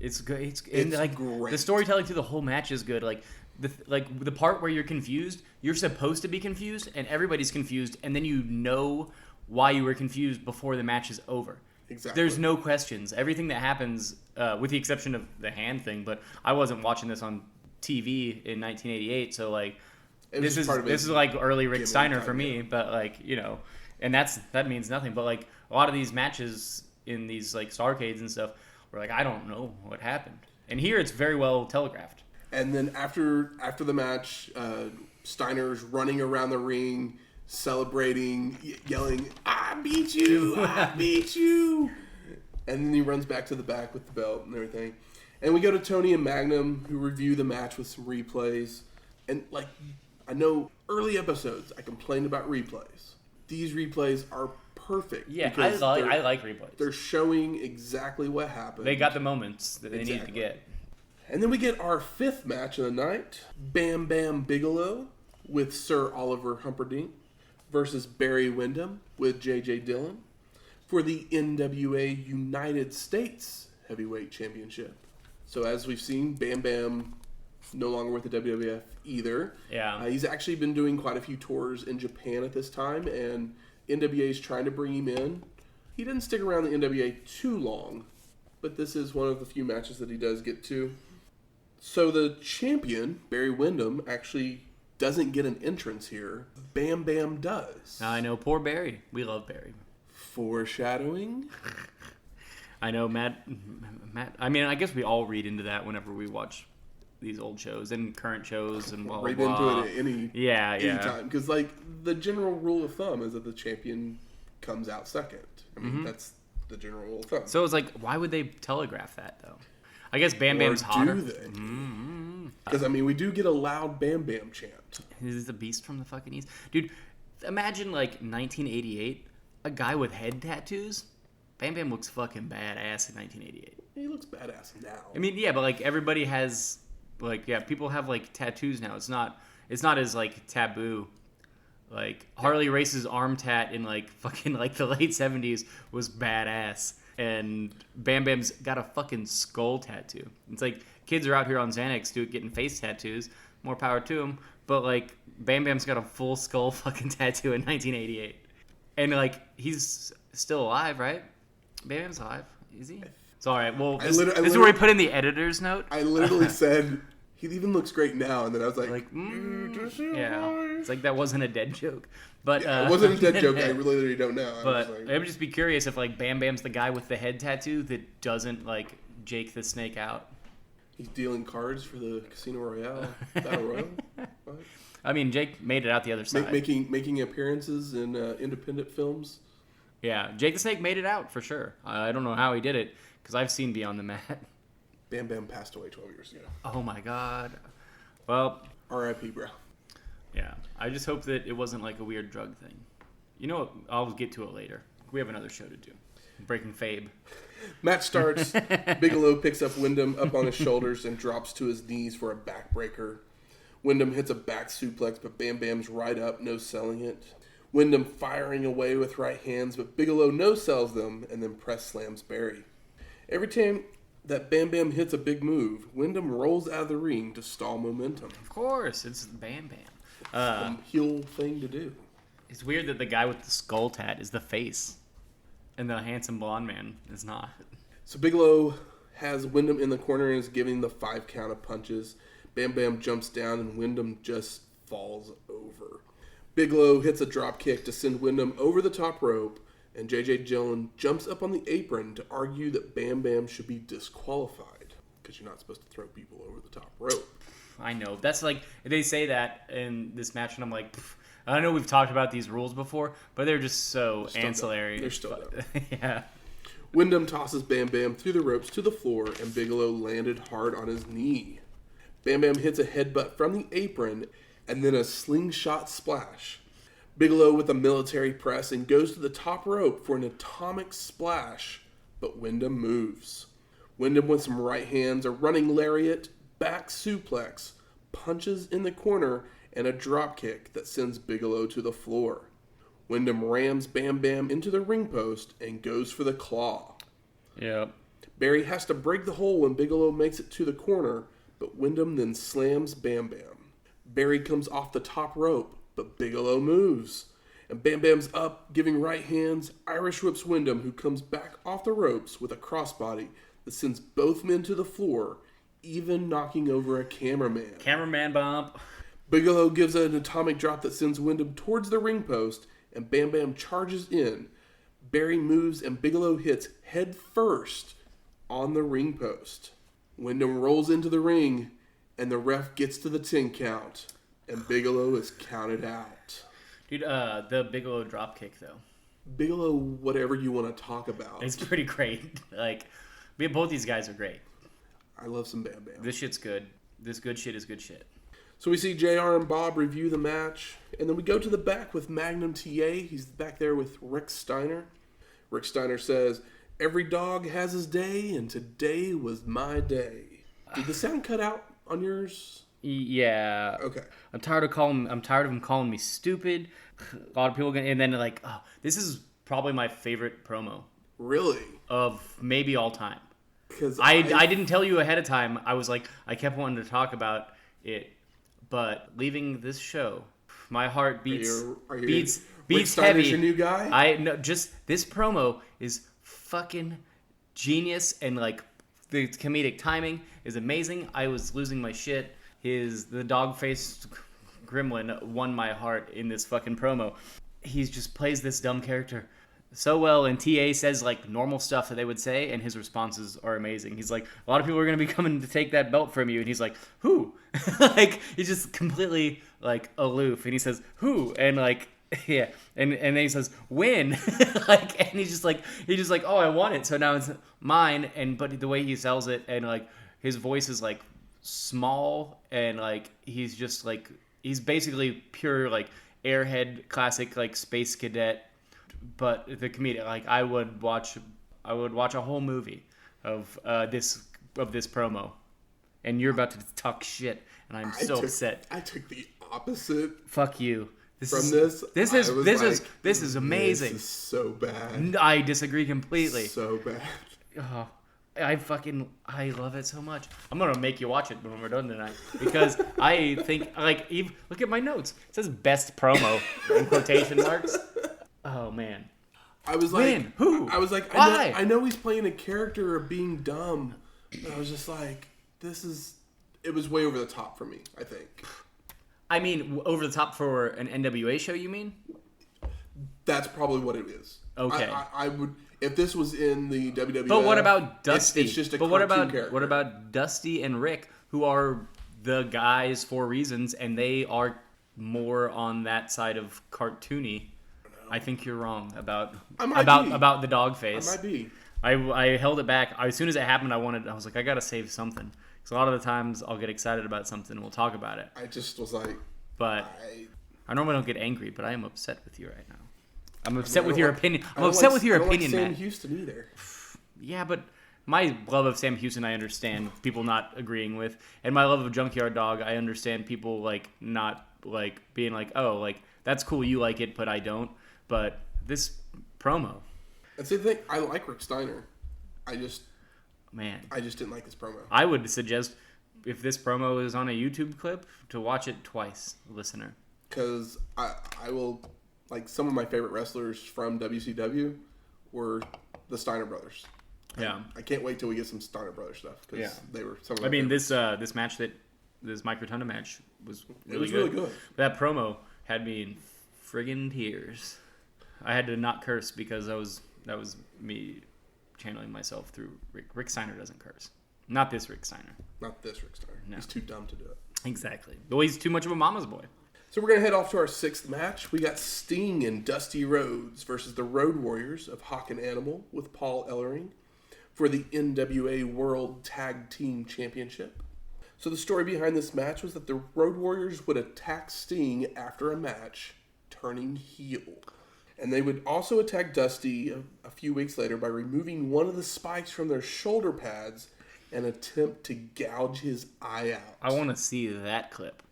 It's good. It's great. The storytelling through the whole match is good. Like the part where you're confused, you're supposed to be confused, and everybody's confused, and then you know why you were confused before the match is over. Exactly. There's no questions. Everything that happens, with the exception of the hand thing, but I wasn't watching this on TV in 1988, so like this is like early Rick Steiner for me, but like, you know, and that means nothing. But like a lot of these matches in these like Starrcades and stuff, were like, I don't know what happened. And here it's very well telegraphed. And then after the match, Steiner's running around the ring, celebrating, yelling, "I beat you! I beat you!" And then he runs back to the back with the belt and everything. And we go to Tony and Magnum, who review the match with some replays. And, like, I know early episodes, I complained about replays. These replays are perfect. Yeah, I like replays. They're showing exactly what happened. They got the moments that they need to get. And then we get our fifth match of the night. Bam Bam Bigelow with Sir Oliver Humperdink versus Barry Windham with J.J. Dillon for the NWA United States Heavyweight Championship. So as we've seen, Bam Bam no longer with the WWF either. Yeah. He's actually been doing quite a few tours in Japan at this time, and NWA is trying to bring him in. He didn't stick around the NWA too long, but this is one of the few matches that he does get to. So the champion, Barry Windham, actually doesn't get an entrance here. Bam Bam does. I know, poor Barry. We love Barry. Foreshadowing? I know, Matt. I mean, I guess we all read into that whenever we watch these old shows and current shows and blah, blah, blah. Read into it any time. Because, like, the general rule of thumb is that the champion comes out second. I mean, that's the general rule of thumb. So it's like, why would they telegraph that, though? I guess Bam Bam's hotter. Do they? Because, I mean, we do get a loud Bam Bam chant. He's the beast from the fucking East. Dude, imagine, like, 1988, a guy with head tattoos. Bam Bam looks fucking badass in 1988. He looks badass now. I mean, yeah, but, like, everybody has, like, yeah, people have, like, tattoos now. It's not as, like, taboo. Like, Harley Race's arm tat in, like, fucking, like, the late 70s was badass. And Bam Bam's got a fucking skull tattoo. It's like, kids are out here on Xanax getting face tattoos. More power to them. But, like, Bam Bam's got a full skull fucking tattoo in 1988. And, like, he's still alive, right? Bam Bam's alive. Is he? It's all right. Well, this is where we put in the editor's note. I literally said, he even looks great now. And then I was like yeah. It's like, that wasn't a dead joke. But yeah, it wasn't a dead joke. I literally don't know. But I would just be curious if, like, Bam Bam's the guy with the head tattoo that doesn't, like, Jake the Snake out. He's dealing cards for the Casino Royale Battle Royal. What? I mean, Jake made it out the other side. Making appearances in independent films. Yeah, Jake the Snake made it out for sure. I don't know how he did it, because I've seen Beyond the Mat. Bam Bam passed away 12 years ago. Oh my god. Well, R.I.P. bro. Yeah, I just hope that it wasn't like a weird drug thing. You know what? I'll get to it later. We have another show to do. Breaking Fabe. Match starts. Bigelow picks up Windham up on his shoulders and drops to his knees for a backbreaker. Windham hits a back suplex, but Bam Bam's right up, no selling it. Windham firing away with right hands, but Bigelow no-sells them and then press slams Barry. Every time that Bam Bam hits a big move, Windham rolls out of the ring to stall momentum. Of course, it's Bam Bam. Some heel thing to do. It's weird that the guy with the skull tat is the face, and the handsome blonde man is not. So Bigelow has Windham in the corner and is giving the 5 count of punches. Bam Bam jumps down and Windham just falls over. Bigelow hits a drop kick to send Windham over the top rope, and J.J. Dillon jumps up on the apron to argue that Bam Bam should be disqualified because you're not supposed to throw people over the top rope. I know. That's like, they say that in this match, and I'm like, I know we've talked about these rules before, but they're just so ancillary. They're still dumb. Yeah. Windham tosses Bam Bam through the ropes to the floor, and Bigelow landed hard on his knee. Bam Bam hits a headbutt from the apron, and then a slingshot splash. Bigelow with a military press and goes to the top rope for an atomic splash, but Windham moves. Windham with some right hands, a running lariat, back suplex, punches in the corner, and a drop kick that sends Bigelow to the floor. Windham rams Bam Bam into the ring post and goes for the claw. Yep. Barry has to break the hole when Bigelow makes it to the corner, but Windham then slams Bam Bam. Barry comes off the top rope, but Bigelow moves. And Bam Bam's up, giving right hands, Irish whips Windham, who comes back off the ropes with a crossbody that sends both men to the floor, even knocking over a cameraman. Cameraman bump. Bigelow gives an atomic drop that sends Windham towards the ring post, and Bam Bam charges in. Barry moves, and Bigelow hits head first on the ring post. Windham rolls into the ring, and the ref gets to the 10 count, and Bigelow is counted out. Dude, the Bigelow dropkick, though. Bigelow, whatever you want to talk about. It's pretty great. Like, both these guys are great. I love some Bam Bam. This shit's good. This good shit is good shit. So we see JR and Bob review the match, and then we go to the back with Magnum TA. He's back there with Rick Steiner. Rick Steiner says, "Every dog has his day, and today was my day." Did the sound cut out on yours? Yeah. Okay. I'm tired of him calling me stupid. A lot of people and then like, oh, this is probably my favorite promo Really? of maybe all time. Because I didn't tell you ahead of time. I was like, I kept wanting to talk about it, but leaving this show, my heart beats Rick Steiner's heavy. Your new guy? I know. Just this promo is fucking genius, and like the comedic timing is amazing. I was losing my shit. The dog-faced gremlin won my heart in this fucking promo. He just plays this dumb character so well, and TA says like normal stuff that they would say, and his responses are amazing. He's like, a lot of people are going to be coming to take that belt from you, and he's like, who? Like, he's just completely like aloof, and he says, who? And like, yeah, and then he says, when? Like, and he's just like, oh, I want it, so now it's mine. And but the way he sells it, and like his voice is like small, and like he's just like, he's basically pure like airhead classic like space cadet. But the comedian, like I would watch a whole movie of this promo, and you're about to talk shit, and I'm so upset. I took the opposite. Fuck you. This is amazing. This is so bad. I disagree completely. So bad. Oh, I love it so much. I'm gonna make you watch it when we're done tonight, because I think like look at my notes. It says best promo in quotation marks. Oh man. I was like, when? Who? I was like, why? I know he's playing a character of being dumb, but I was just like, it was way over the top for me, I think. I mean, over the top for an NWA show, you mean? That's probably what it is. Okay. I would, if this was in the WWE. But what about Dusty? It's just a but cartoon character. What about Dusty and Rick, who are the guys for reasons, and they are more on that side of cartoony? I think you're wrong about the dog face. I might be. I held it back. As soon as it happened, I was like, I gotta save something. Because a lot of the times I'll get excited about something and we'll talk about it. I just was like, but I normally don't get angry, but I am upset with you right now. I'm upset with your opinion. I don't like Sam Houston either. Yeah, but my love of Sam Houston, I understand people not agreeing with, and my love of Junkyard Dog, I understand people like not like being like, oh, like that's cool, you like it, but I don't. But this promo. That's the thing. I like Rick Steiner. I just didn't like this promo. I would suggest, if this promo is on a YouTube clip, to watch it twice, listener. Because I will, like, some of my favorite wrestlers from WCW were the Steiner brothers. Yeah. I can't wait till we get some Steiner Brothers stuff because they were some of my this favorites. this Mike Rotunda match was Really good. That promo had me in friggin' tears. I had to not curse because that was me channeling myself through Rick. Rick Steiner doesn't curse. Not this Rick Steiner. Not this Rick Steiner. No. He's too dumb to do it. Exactly. Well, he's too much of a mama's boy. So we're going to head off to our 6th match. We got Sting and Dusty Rhodes versus the Road Warriors of Hawk and Animal with Paul Ellering for the NWA World Tag Team Championship. So the story behind this match was that the Road Warriors would attack Sting after a match, turning heel. And they would also attack Dusty a few weeks later by removing one of the spikes from their shoulder pads and attempt to gouge his eye out. I want to see that clip.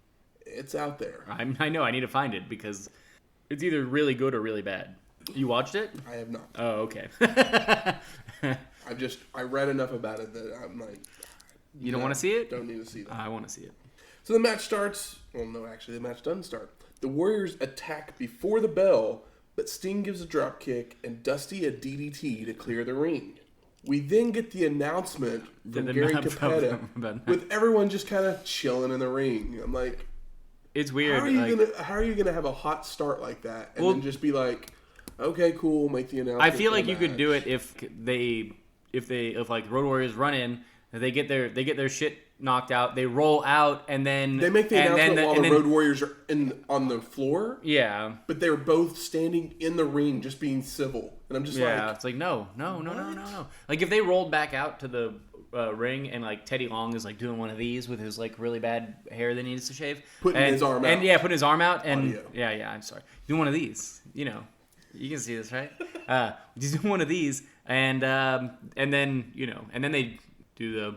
It's out there. I know. I need to find it because it's either really good or really bad. You watched it? I have not. Oh, okay. I read enough about it that I'm like... You don't want to see it? Don't need to see that. I want to see it. So the match starts... Well, no, actually, the match doesn't start. The Warriors attack before the bell, but Sting gives a drop kick and Dusty a DDT to clear the ring. We then get the announcement from Gary Capetta with everyone just kind of chilling in the ring. I'm like... It's weird. How are you gonna have a hot start like that and then just be like, okay, cool, make the announcement? I feel like you could do it if like Road Warriors run in, they get their shit knocked out, they roll out, and then they make the announcement while the Road Warriors are on the floor. Yeah, but they're both standing in the ring, just being civil, and I'm just it's like no. Like if they rolled back out to the ring and like Teddy Long is like doing one of these with his like really bad hair that he needs to shave, putting his arm out, putting his arm out, and Audio. I'm sorry, doing one of these, you can see this, right? He's doing one of these, and then they do the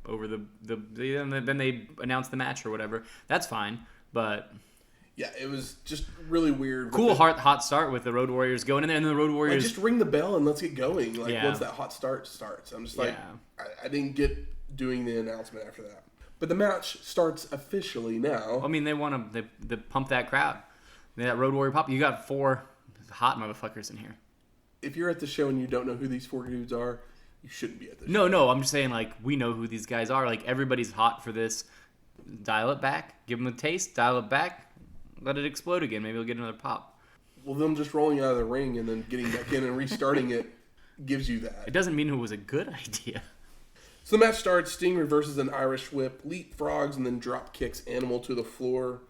over the then they announce the match or whatever. That's fine, but. Yeah, it was just really weird. Cool hot start with the Road Warriors going in there, and then the Road Warriors... just ring the bell and let's get going. Once that hot start starts. I'm just like, I didn't get doing the announcement after that. But the match starts officially now. I mean, they want to they pump that crowd. That Road Warrior pop. You got 4 hot motherfuckers in here. If you're at the show and you don't know who these 4 dudes are, you shouldn't be at the show. No, I'm just saying, like, we know who these guys are. Like, everybody's hot for this. Dial it back. Give them a taste. Dial it back. Let it explode again. Maybe we'll get another pop. Well, them just rolling out of the ring and then getting back in and restarting it gives you that. It doesn't mean it was a good idea. So the match starts. Sting reverses an Irish whip, leapfrogs, and then drop kicks Animal to the floor.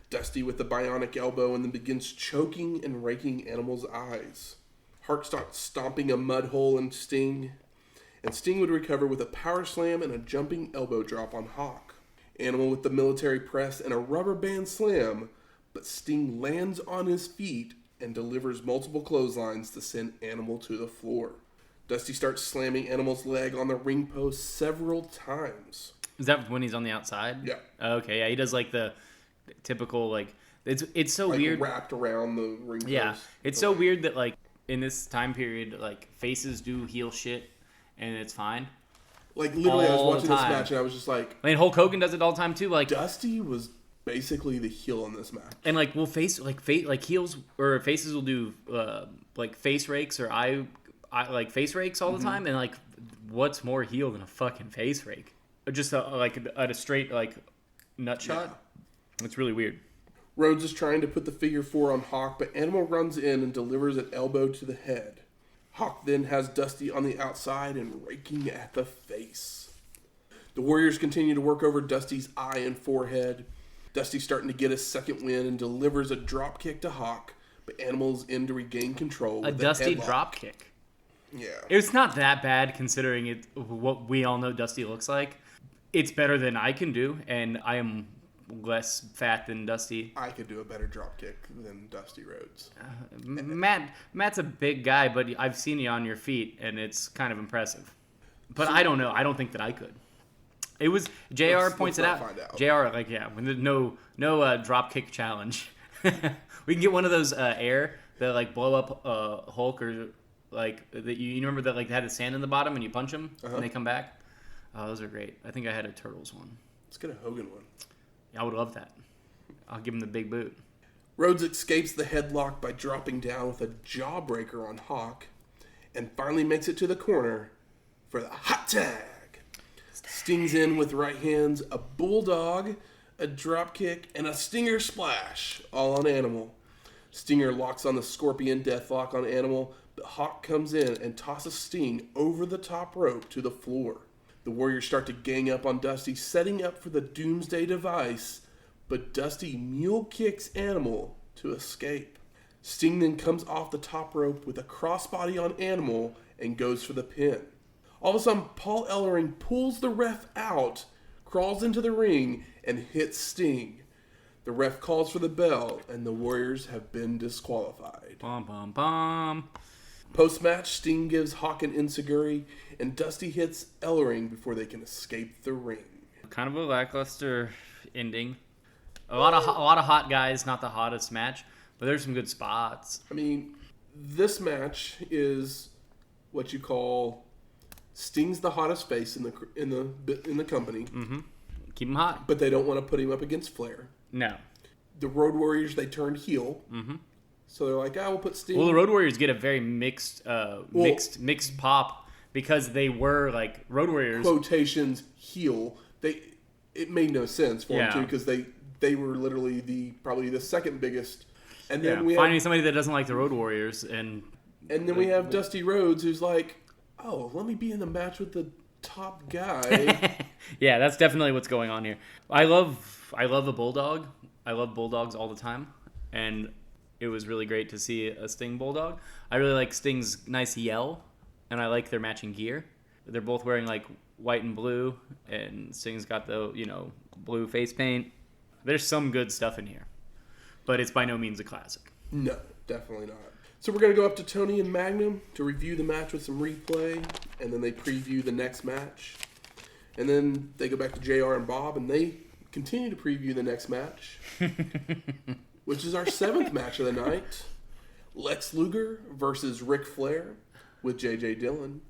Dusty with the bionic elbow and then begins choking and raking Animal's eyes. Hart starts stomping a mud hole in Sting, and Sting would recover with a power slam and a jumping elbow drop on Hawk. Animal with the military press and a rubber band slam, but Sting lands on his feet and delivers multiple clotheslines to send Animal to the floor. Dusty starts slamming Animal's leg on the ring post several times. Is that when he's on the outside? Yeah. Okay, yeah, he does like the typical, like, it's so weird. Wrapped around the ring post. Yeah, it's so weird that, like, in this time period, like, faces do heel shit and it's fine. Like, literally, I was watching this match and I was just like... I mean, Hulk Hogan does it all the time, too. Like, Dusty was basically the heel in this match. And, like, heels or faces will do, like, face rakes or like, face rakes all the time. And, like, what's more heel than a fucking face rake? Or just, at a straight, like, nut shot? Yeah. It's really weird. Rhodes is trying to put the figure 4 on Hawk, but Animal runs in and delivers an elbow to the head. Hawk then has Dusty on the outside and raking at the face. The Warriors continue to work over Dusty's eye and forehead. Dusty's starting to get a second win and delivers a drop kick to Hawk, but Animal's in to regain control. A Dusty drop kick. Yeah. It's not that bad considering what we all know Dusty looks like. It's better than I can do, and I am less fat than Dusty. I could do a better drop kick than Dusty Rhodes. Matt's a big guy, but I've seen you on your feet, and it's kind of impressive. But I don't know. I don't think that I could. It was JR points it out. JR, like, when there's no drop kick challenge. We can get one of those air that like blow up Hulk or like that. You remember that like they had the sand in the bottom and you punch them and they come back. Oh, those are great. I think I had a Turtles one. Let's get a Hogan one. I would love that. I'll give him the big boot. Rhodes escapes the headlock by dropping down with a jawbreaker on Hawk. and finally makes it to the corner for the hot tag. Sting's in with right hands, a bulldog, a drop kick, and a stinger splash, all on Animal. Stinger locks on the scorpion deathlock on Animal, but Hawk comes in and tosses Sting over the top rope to the floor. The Warriors start to gang up on Dusty, setting up for the Doomsday device, but Dusty mule kicks Animal to escape. Sting then comes off the top rope with a crossbody on Animal and goes for the pin. All of a sudden, Paul Ellering pulls the ref out, crawls into the ring, and hits Sting. The ref calls for the bell, and the Warriors have been disqualified. Bum, bum, bum. Post-match, Sting gives Hawk an enziguri, and Dusty hits Ellering before they can escape the ring. Kind of a lackluster ending. A lot of hot guys, not the hottest match, but there's some good spots. I mean, this match is what you call Sting's the hottest face in the company. Mm-hmm. Keep him hot. But they don't want to put him up against Flair. No. The Road Warriors, they turned heel. Mm-hmm. So they're like, we'll put Sting. Well, the Road Warriors get a very mixed pop because they were like Road Warriors. Quotations heel. It made no sense for them too because they were literally probably the second biggest. And then we finding somebody that doesn't like the Road Warriors and then we have Dusty Rhodes who's like, let me be in the match with the top guy. Yeah, that's definitely what's going on here. I love a bulldog. I love bulldogs all the time, and it was really great to see a Sting bulldog. I really like Sting's nice yell, and I like their matching gear. They're both wearing like white and blue, and Sting's got the blue face paint. There's some good stuff in here, but it's by no means a classic. No, definitely not. So we're going to go up to Tony and Magnum to review the match with some replay, and then they preview the next match. And then they go back to JR and Bob, and they continue to preview the next match, which is our 7th match of the night. Lex Luger versus Ric Flair with J.J. Dillon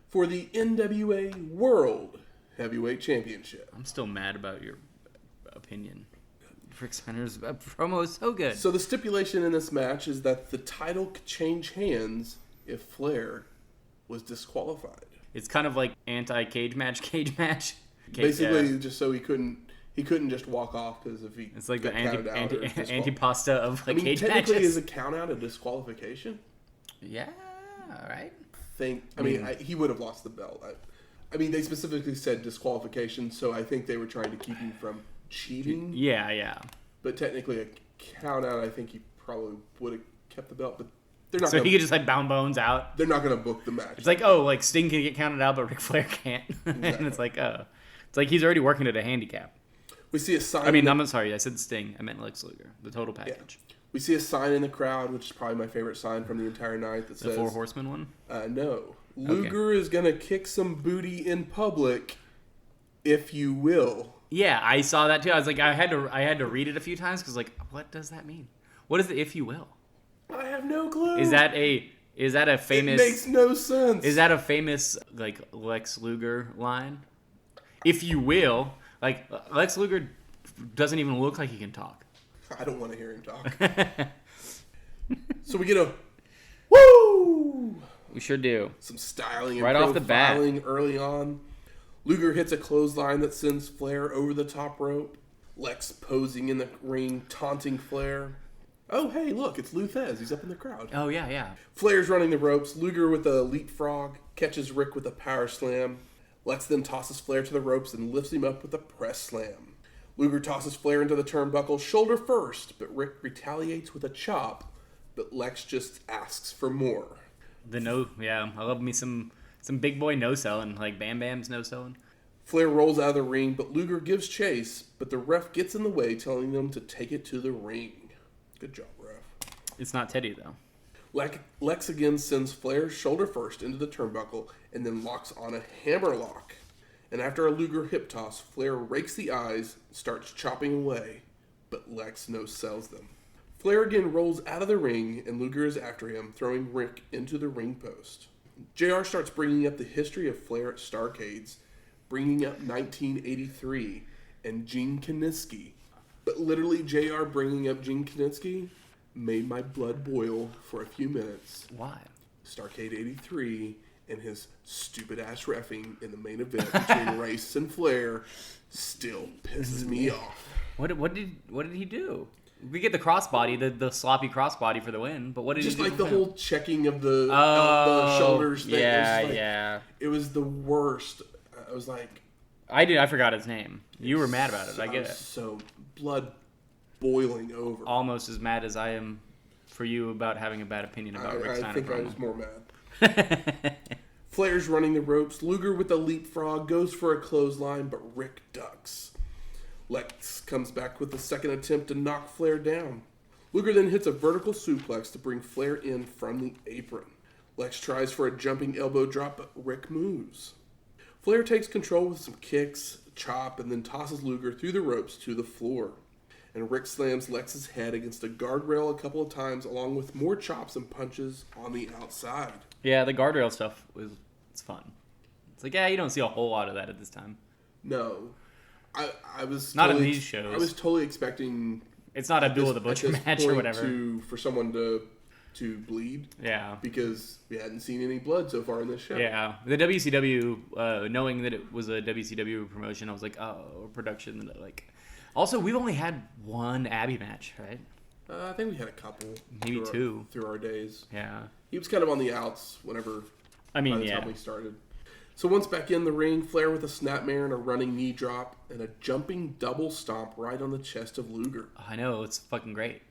for the NWA World Heavyweight Championship. I'm still mad about your opinion. Rick Steiner's promo is so good. So the stipulation in this match is that the title could change hands if Flair was disqualified. It's kind of like anti-cage match. Basically, just so he couldn't just walk off because if he it's like got the antipasta of like cage technically, matches. is a count out a disqualification? Yeah, all right. He would have lost the belt. They specifically said disqualification, so I think they were trying to keep him from cheating. Yeah. But technically, a count out, I think he probably would have kept the belt. But they're not. So he could just like bound bones out. They're not going to book the match. It's like Sting can get counted out, but Ric Flair can't. Exactly. And it's like he's already working at a handicap. We see a sign. I'm sorry. I said Sting. I meant Lex Luger. The total package. Yeah. We see a sign in the crowd, which is probably my favorite sign from the entire night. That says the Four Horsemen one. No. Luger is going to kick some booty in public, if you will. Yeah, I saw that too. I was like, I had to read it a few times because what does that mean? What is the if you will? I have no clue. Is that a famous? It makes no sense. Is that a famous like Lex Luger line? If you will, like Lex Luger doesn't even look like he can talk. I don't want to hear him talk. So we get a woo. We sure do. Some styling and right off the bat early on. Luger hits a clothesline that sends Flair over the top rope. Lex posing in the ring, taunting Flair. Oh, hey, look, it's Luthez. He's up in the crowd. Oh, yeah. Flair's running the ropes. Luger with a leapfrog catches Rick with a power slam. Lex then tosses Flair to the ropes and lifts him up with a press slam. Luger tosses Flair into the turnbuckle, shoulder first, but Rick retaliates with a chop, but Lex just asks for more. I love me some big boy no-selling, like Bam Bam's no-selling. Flair rolls out of the ring, but Luger gives chase, but the ref gets in the way, telling them to take it to the ring. Good job, ref. It's not Teddy, though. Lex again sends Flair shoulder first into the turnbuckle and then locks on a hammerlock. And after a Luger hip toss, Flair rakes the eyes, starts chopping away, but Lex no-sells them. Flair again rolls out of the ring, and Luger is after him, throwing Rick into the ring post. JR starts bringing up the history of Flair at Starrcades, bringing up 1983 and Gene Kiniski. But literally, JR bringing up Gene Kiniski made my blood boil for a few minutes. Why? Starrcade 83 and his stupid ass reffing in the main event between Race and Flair still pisses me off. What did he do? We get the crossbody, the sloppy crossbody for the win, but what did he do? Just like the whole checking of the shoulders thing. Yeah. It was the worst. I was like... I forgot his name. You were mad about it. I get it. So blood boiling over. Almost as mad as I am for you about having a bad opinion about Rick Steiner. I think I was more mad. Flair's running the ropes. Luger with a leapfrog goes for a clothesline, but Rick ducks. Lex comes back with a second attempt to knock Flair down. Luger then hits a vertical suplex to bring Flair in from the apron. Lex tries for a jumping elbow drop, but Rick moves. Flair takes control with some kicks, a chop, and then tosses Luger through the ropes to the floor. And Rick slams Lex's head against a guardrail a couple of times, along with more chops and punches on the outside. Yeah, the guardrail stuff it's fun. It's like, yeah, you don't see a whole lot of that at this time. No. I was not in these shows. I was totally expecting... It's not Abdullah the Butcher match or whatever. For someone to bleed. Yeah. Because we hadn't seen any blood so far in this show. Yeah. The WCW, knowing that it was a WCW promotion, I was like, oh, production. Like, also, we've only had one Abby match, right? I think we had a couple. Maybe two. Through our days. Yeah. He was kind of on the outs whenever... by the time we started. So once back in the ring, Flair with a snapmare and a running knee drop and a jumping double stomp right on the chest of Luger. I know, it's fucking great.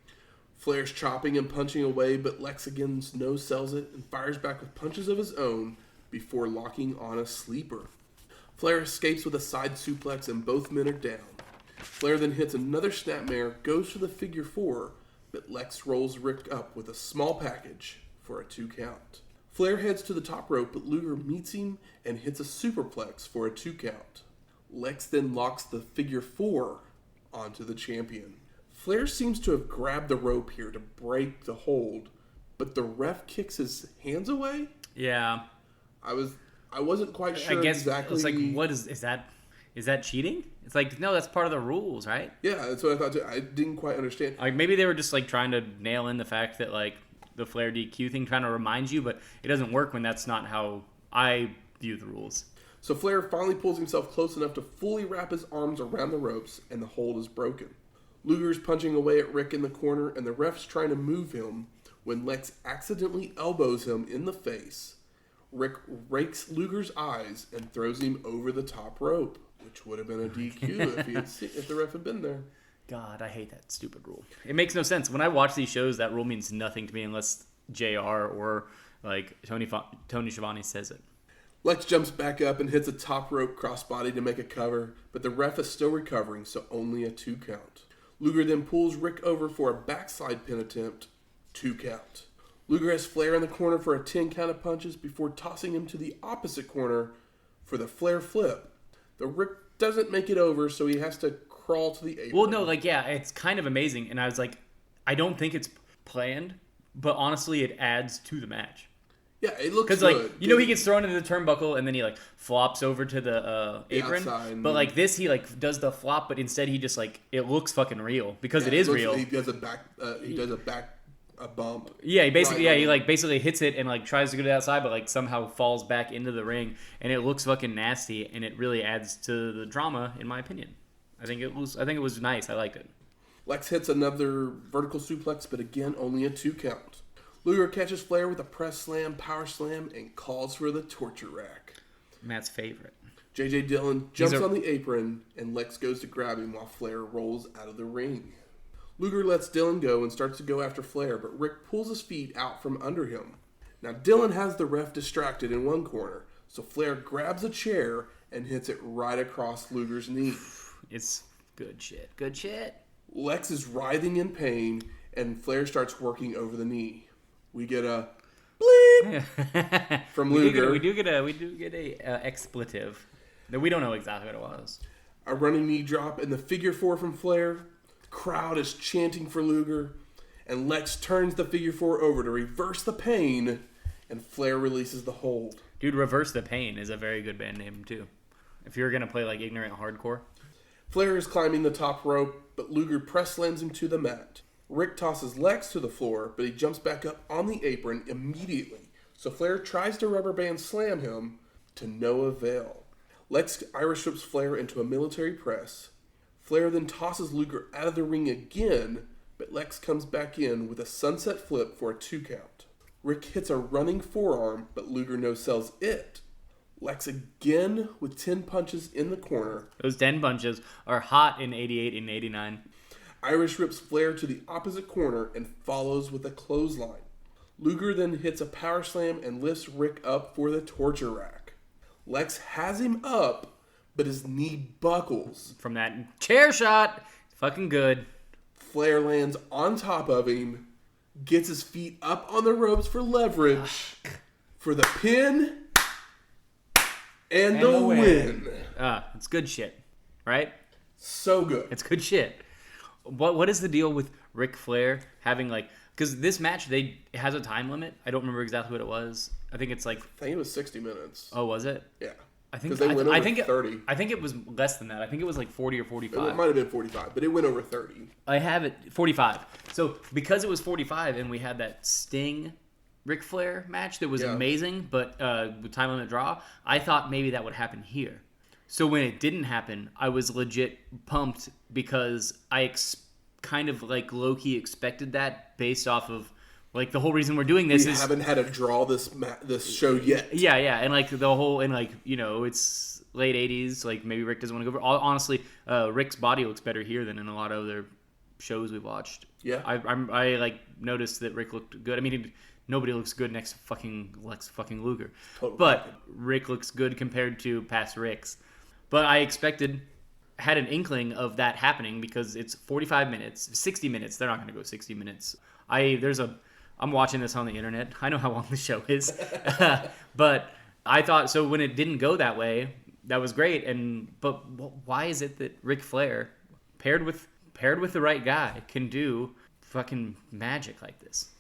Flair's chopping and punching away, but Lex again no-sells it and fires back with punches of his own before locking on a sleeper. Flair escapes with a side suplex and both men are down. Flair then hits another snapmare, goes for the figure four, but Lex rolls Rick up with a small package for a 2 count. Flair heads to the top rope, but Luger meets him and hits a superplex for a 2 count. Lex then locks the figure four onto the champion. Flair seems to have grabbed the rope here to break the hold, but the ref kicks his hands away? Yeah. I wasn't quite sure I guess exactly. It's like, what is that cheating? It's like, no, that's part of the rules, right? Yeah, that's what I thought too. I didn't quite understand. Like, maybe they were just like trying to nail in the fact that like the Flair DQ thing, trying to remind you, but it doesn't work when that's not how I view the rules. So Flair finally pulls himself close enough to fully wrap his arms around the ropes, and the hold is broken. Luger's punching away at Rick in the corner, and the ref's trying to move him when Lex accidentally elbows him in the face. Rick rakes Luger's eyes and throws him over the top rope, which would have been a DQ if the ref had been there. God, I hate that stupid rule. It makes no sense. When I watch these shows, that rule means nothing to me unless JR or like Tony Schiavone says it. Lex jumps back up and hits a top rope crossbody to make a cover, but the ref is still recovering, so only a 2 count. Luger then pulls Rick over for a backslide pin attempt, 2 count. Luger has Flair in the corner for a 10 count of punches before tossing him to the opposite corner for the Flair flip. The Rick doesn't make it over, so he has to crawl to the apron. Well, no, like, yeah, it's kind of amazing. And I was like, I don't think it's planned, but honestly, it adds to the match. Yeah, it looks good. Because, like, you know, he gets thrown into the turnbuckle and then he, like, flops over to the apron. But, like, this, he, like, does the flop, but instead he just, like, it looks fucking real. Because it is real. He does a back bump. Yeah, he basically, he, like, basically hits it and, like, tries to go to the outside, but, like, somehow falls back into the ring. And it looks fucking nasty, and it really adds to the drama, in my opinion. I think it was nice. I liked it. Lex hits another vertical suplex, but again, only a 2 count. Luger catches Flair with a press slam, power slam, and calls for the torture rack. Matt's favorite. J.J. Dillon jumps on the apron, and Lex goes to grab him while Flair rolls out of the ring. Luger lets Dillon go and starts to go after Flair, but Rick pulls his feet out from under him. Now, Dillon has the ref distracted in one corner, so Flair grabs a chair and hits it right across Luger's knee. It's good shit. Good shit. Lex is writhing in pain, and Flair starts working over the knee. We get a bleep from Luger. We do get a expletive that we don't know exactly what it was. A running knee drop and the figure four from Flair. The crowd is chanting for Luger, and Lex turns the figure four over to reverse the pain, and Flair releases the hold. Dude, Reverse the Pain is a very good band name too. If you're gonna play like ignorant hardcore. Flair is climbing the top rope, but Luger press slams him to the mat. Rick tosses Lex to the floor, but he jumps back up on the apron immediately, So Flair tries to rubber band slam him to no avail. Lex Irish whips Flair into a military press. Flair then tosses Luger out of the ring again, but Lex comes back in with a sunset flip for a 2 count. Rick hits a running forearm, but Luger no-sells it. Lex again with 10 punches in the corner. Those 10 punches are hot in 88 and 89. Irish rips Flair to the opposite corner and follows with a clothesline. Luger then hits a power slam and lifts Rick up for the torture rack. Lex has him up, but his knee buckles. From that chair shot, fucking good. Flair lands on top of him, gets his feet up on the ropes for leverage, for the pin, and the win. It's good shit, right? So good. It's good shit. What is the deal with Ric Flair having because this match it has a time limit. I don't remember exactly what it was. I think it's I think it was 60 minutes. Oh, was it? Yeah. I think they went over 30. I think it was less than that. I think it was 40 or 45. It might have been 45, but it went over 30. I have it 45. So because it was 45 and we had that Sting Ric Flair match that was amazing, but with time limit draw, I thought maybe that would happen here. So when it didn't happen, I was legit pumped because I kind of low-key expected that based off of the whole reason we're doing this we haven't had a draw this show yet. Yeah, and the whole it's late 80s, maybe Rick doesn't want to go over. Honestly, Rick's body looks better here than in a lot of other shows we've watched. Yeah. I noticed that Rick looked good. I mean, nobody looks good next to fucking Luger. Totally. But Rick looks good compared to past Ricks. But I had an inkling of that happening because it's 45 minutes, 60 minutes. They're not going to go 60 minutes. I'm watching this on the internet. I know how long the show is. But I thought, so when it didn't go that way, that was great. But why is it that Ric Flair, paired with the right guy, can do fucking magic like this?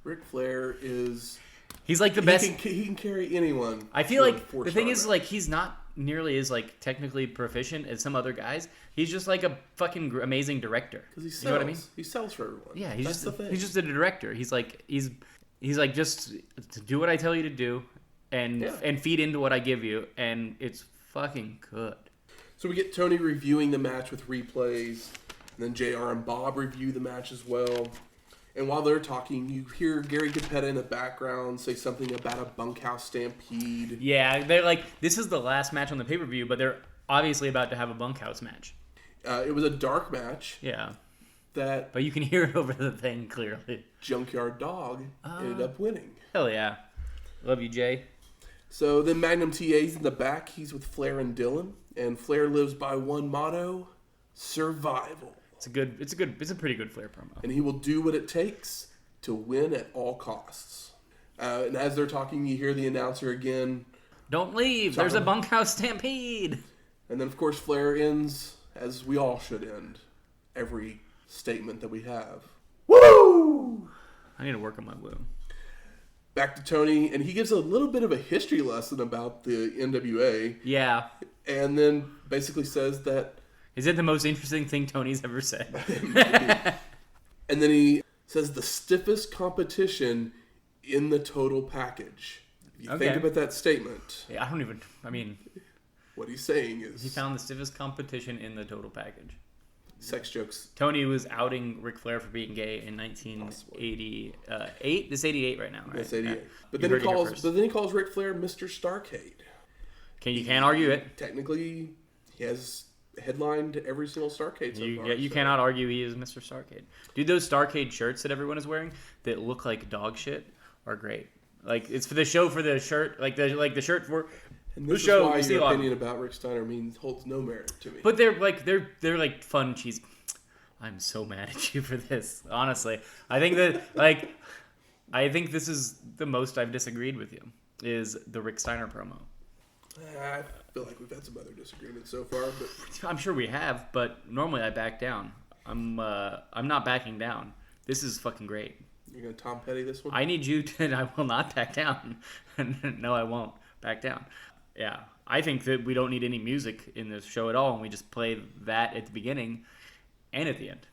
Ric Flair is... He's the best. He can carry anyone. I feel the thing is he's not nearly as technically proficient as some other guys. He's just a fucking amazing director. Because he sells. You know what I mean? He sells for everyone. Yeah, That's the thing. He's just a director. He's just do what I tell you to do, and feed into what I give you, and it's fucking good. So we get Tony reviewing the match with replays, and then JR and Bob review the match as well. And while they're talking, you hear Gary Capetta in the background say something about a bunkhouse stampede. Yeah, they're this is the last match on the pay-per-view, but they're obviously about to have a bunkhouse match. It was a dark match. Yeah. But you can hear it over the thing clearly. Junkyard Dog ended up winning. Hell yeah. Love you, Jay. So then Magnum TA's in the back. He's with Flair and Dillon. And Flair lives by one motto: survival. It's a pretty good Flair promo. And he will do what it takes to win at all costs. And as they're talking, you hear the announcer again. Don't leave. There's a bunkhouse stampede. And then, of course, Flair ends, as we all should end, every statement that we have. Woo! I need to work on my woo. Back to Tony, and he gives a little bit of a history lesson about the NWA. Yeah. And then basically says that... Is it the most interesting thing Tony's ever said? And then he says the stiffest competition in the total package. If you think about that statement... Yeah, what he's saying is... He found the stiffest competition in the total package. Sex jokes. Tony was outing Ric Flair for being gay in 1988. This 88 right now, right? That's 88. Yeah. But then he calls Ric Flair Mr. Starrcade. You can't argue it. Technically, he has headlined every single Starrcade so far. You cannot argue he is Mr. Starrcade. Dude, those Starrcade shirts that everyone is wearing that look like dog shit are great. It's for the show for the shirt, the shirt for... And this is why your opinion about Rick Steiner holds no merit to me. But they're fun cheese. I'm so mad at you for this. Honestly, I think this is the most I've disagreed with you is the Rick Steiner promo. I feel like we've had some other disagreements so far, but I'm sure we have. But normally I back down. I'm not backing down. This is fucking great. You're gonna Tom Petty this one? I need you to. I will not back down. No, I won't back down. Yeah, I think that we don't need any music in this show at all, and we just play that at the beginning and at the end.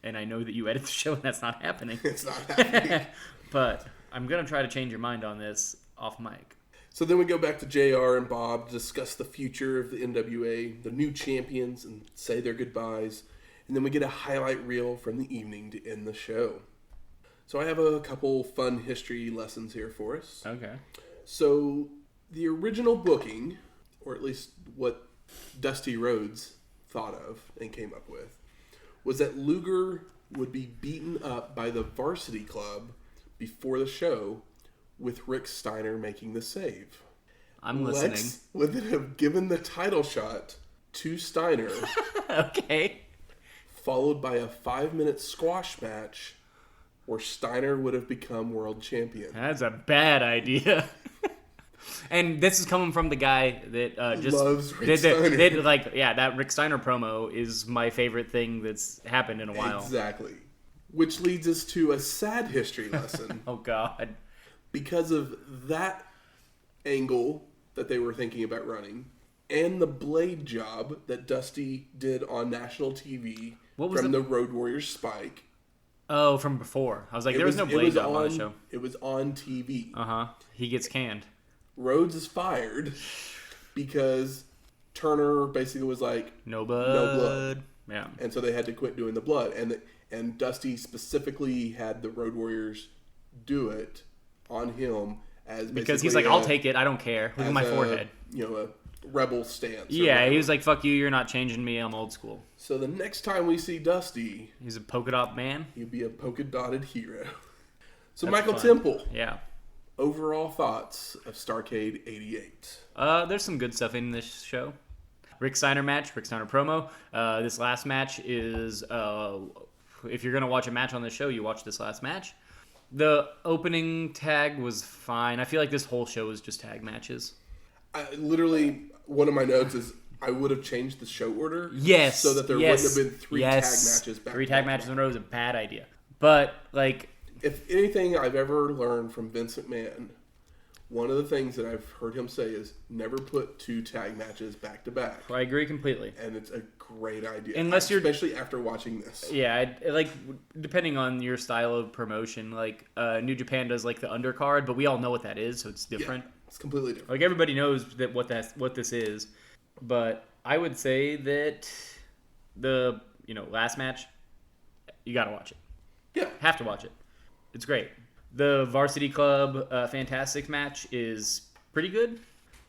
And I know that you edit the show, and that's not happening. It's not happening. But I'm going to try to change your mind on this. off mic. So then we go back to JR and Bob to discuss the future of the NWA, the new champions, and say their goodbyes. And then we get a highlight reel from the evening to end the show. So I have a couple fun history lessons here for us. Okay. So the original booking, or at least what Dusty Rhodes thought of and came up with, was that Luger would be beaten up by the Varsity Club before the show, with Rick Steiner making the save. I'm listening. Lex would then have given the title shot to Steiner. Okay. Followed by a 5-minute squash match where Steiner would have become world champion. That's a bad idea. And this is coming from the guy that just loves Rick Steiner. That Rick Steiner promo is my favorite thing that's happened in a while. Exactly. Which leads us to a sad history lesson. Oh, God. Because of that angle that they were thinking about running, and the blade job that Dusty did on national TV from the Road Warriors Spike. Oh, from before. I was like, there was no blade job on the show. It was on TV. Uh-huh. He gets canned. Rhodes is fired because Turner basically was like, no blood. No blood. Yeah. And so they had to quit doing the blood. And Dusty specifically had the Road Warriors do it on him as because he's like, I'll take it. I don't care. Look at my forehead. A rebel stance. Yeah, he was like, fuck you. You're not changing me. I'm old school. So the next time we see Dusty, he's a polka dot man. He'll be a polka dotted hero. So That's Michael fun. Temple. Yeah. Overall thoughts of Starrcade 88. There's some good stuff in this show. Rick Steiner match, Rick Steiner promo. This last match is, if you're going to watch a match on this show, you watch this last match. The opening tag was fine. I feel like this whole show is just tag matches. Literally, one of my notes is I would have changed the show order. Yes. So that there wouldn't have been three tag matches back. 3 tag matches in a row is a bad idea. But, like... If anything I've ever learned from Vince McMahon, one of the things that I've heard him say is never put 2 tag matches back to back. I agree completely. And it's a great idea. Unless you're... Especially after watching this. Yeah, depending on your style of promotion, New Japan does, the undercard, but we all know what that is, so it's different. Yeah, it's completely different. Like, everybody knows that what this is. But I would say that the, last match, you gotta watch it. Yeah. Have to watch it. It's great. The Varsity Club Fantastic match is pretty good,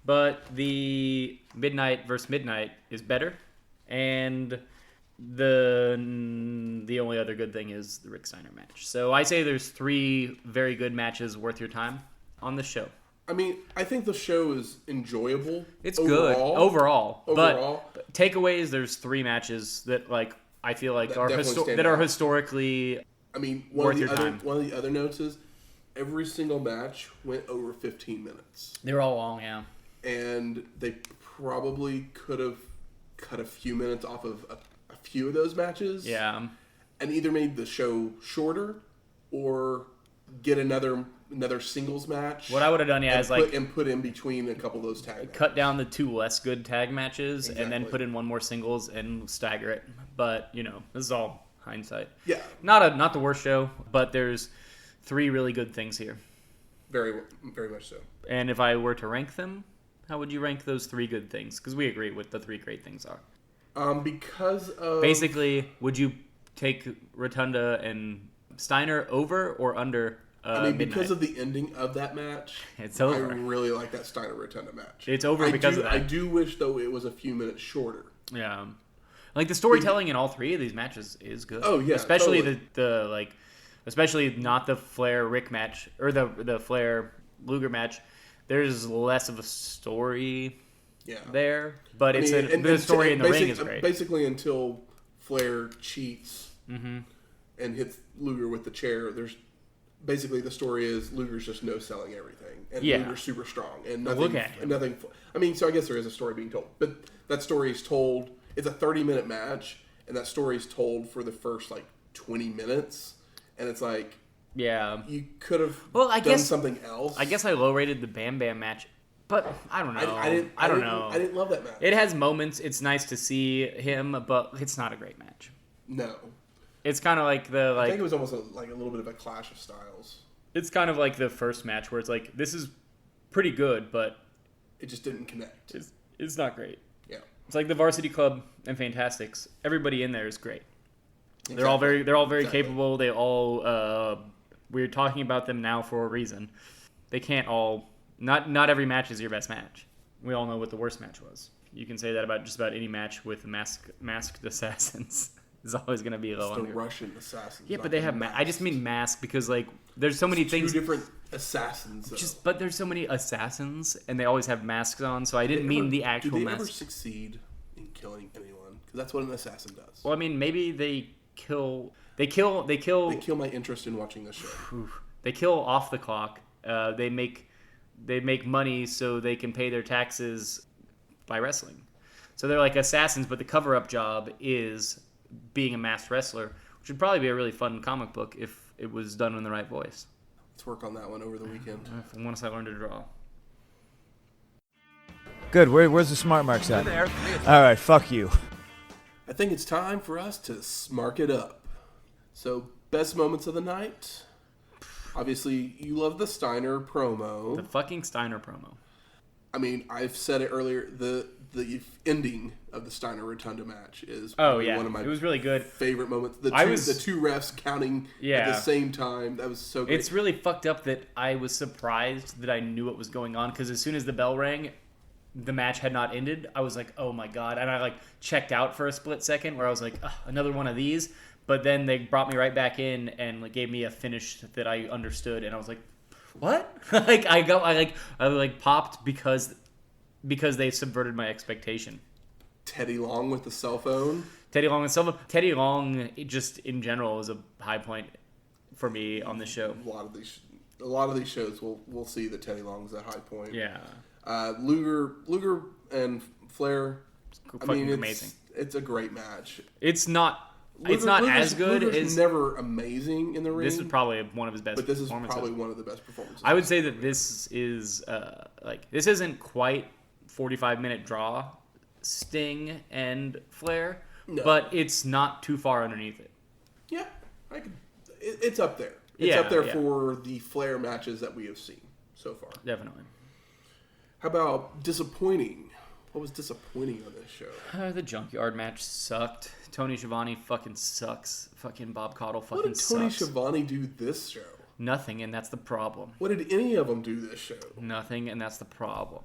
but the Midnight versus Midnight is better. And the only other good thing is the Rick Steiner match. So I say there's 3 very good matches worth your time on the show. I mean, I think the show is enjoyable. It's good overall. But takeaways, there's 3 matches that I feel like are historically. I mean, one of the other notes is every single match went over 15 minutes. They were all long, yeah. And they probably could have cut a few minutes off of a few of those matches. Yeah. And either made the show shorter or get another singles match. What I would have done, is put in between a couple of those tag matches. Cut down the 2 less good tag matches and then put in one more singles and stagger it. But, this is all hindsight. Yeah. Not the worst show, but there's 3 really good things here. Very, very much so. And if I were to rank them, how would you rank those 3 good things? Because we agree what the 3 great things are. Because of... Basically, would you take Rotunda and Steiner over or under Midnight? Because of the ending of that match, it's over. I really like that Steiner-Rotunda match. It's over because of that. I do wish, though, it was a few minutes shorter. Yeah. The storytelling in all 3 of these matches is good. Oh, yeah, especially totally. Especially not the Flair Rick match or the Flair Luger match. There's less of a story there, but the story in the ring is great. Basically, until Flair cheats and hits Luger with the chair, there's basically the story is Luger's just no-selling everything, and Luger's super strong, and nothing. Look at him. Nothing. I mean, so I guess there is a story being told, but that story is told. It's a 30-minute match, and that story is told for the first 20 minutes, and it's you could have done something else. I guess I low-rated the Bam Bam match, but I don't know. I don't know. I didn't love that match. It has moments. It's nice to see him, but it's not a great match. No. It's kind of I think it was almost a little bit of a clash of styles. It's kind of like the first match where it's this is pretty good, but it just didn't connect. It's not great. Yeah. It's like the Varsity Club and Fantastics. Everybody in there is great. Exactly. They're all very capable. They all we're talking about them now for a reason. They can't all not every match is your best match. We all know what the worst match was. You can say that about just about any match with masked assassins. It's always going to be low. The Russian assassins. Yeah, but they have I just mean mask because like there's so many things. Two different assassins. But there's so many assassins and they always have masks on. So I didn't mean the actual mask. Do they ever succeed in killing anyone? Because that's what an assassin does. Well, I mean, maybe they kill. They kill my interest in watching this show. They kill off the clock. They make money so they can pay their taxes by wrestling. So they're like assassins, but the cover-up job is being a masked wrestler, which would probably be a really fun comic book if it was done in the right voice. Let's work on that one over the weekend. Once I learn to draw. Good. Where's the smart marks at? There. All right. Fuck you. I think it's time for us to smark it up. So, best moments of the night. Obviously, you love the Steiner promo. The fucking Steiner promo. I mean, I've said it earlier. The ending of the Steiner Rotunda match is one of my it was really good favorite moments. The two refs counting at the same time. That was so good. It's really fucked up that I was surprised that I knew what was going on because as soon as the bell rang, the match had not ended. I was like, oh my god, and I like checked out for a split second where I was like, another one of these. But then they brought me right back in and like, gave me a finish that I understood, and I was like, what? I popped because they subverted my expectation. Teddy Long with the cell phone. Teddy Long, just in general, is a high point for me on the show. A lot of these shows, we'll see that Teddy Long's a high point. Yeah. Luger and Flair. Amazing. It's a great match. It's not as good Luger's as never amazing in the ring. This is probably one of his best. But this is performances. probably one of the best performances. I would say that this is this isn't quite 45-minute draw, Sting and Flair, but it's not too far underneath it. Yeah, it's up there. It's up there for the Flair matches that we have seen so far. Definitely. How about disappointing? What was disappointing on this show? The Junkyard match sucked. Tony Schiavone fucking sucks. Fucking Bob Caudle fucking sucks. What did Tony Schiavone do this show? Nothing, and that's the problem. What did any of them do this show? Nothing, and that's the problem.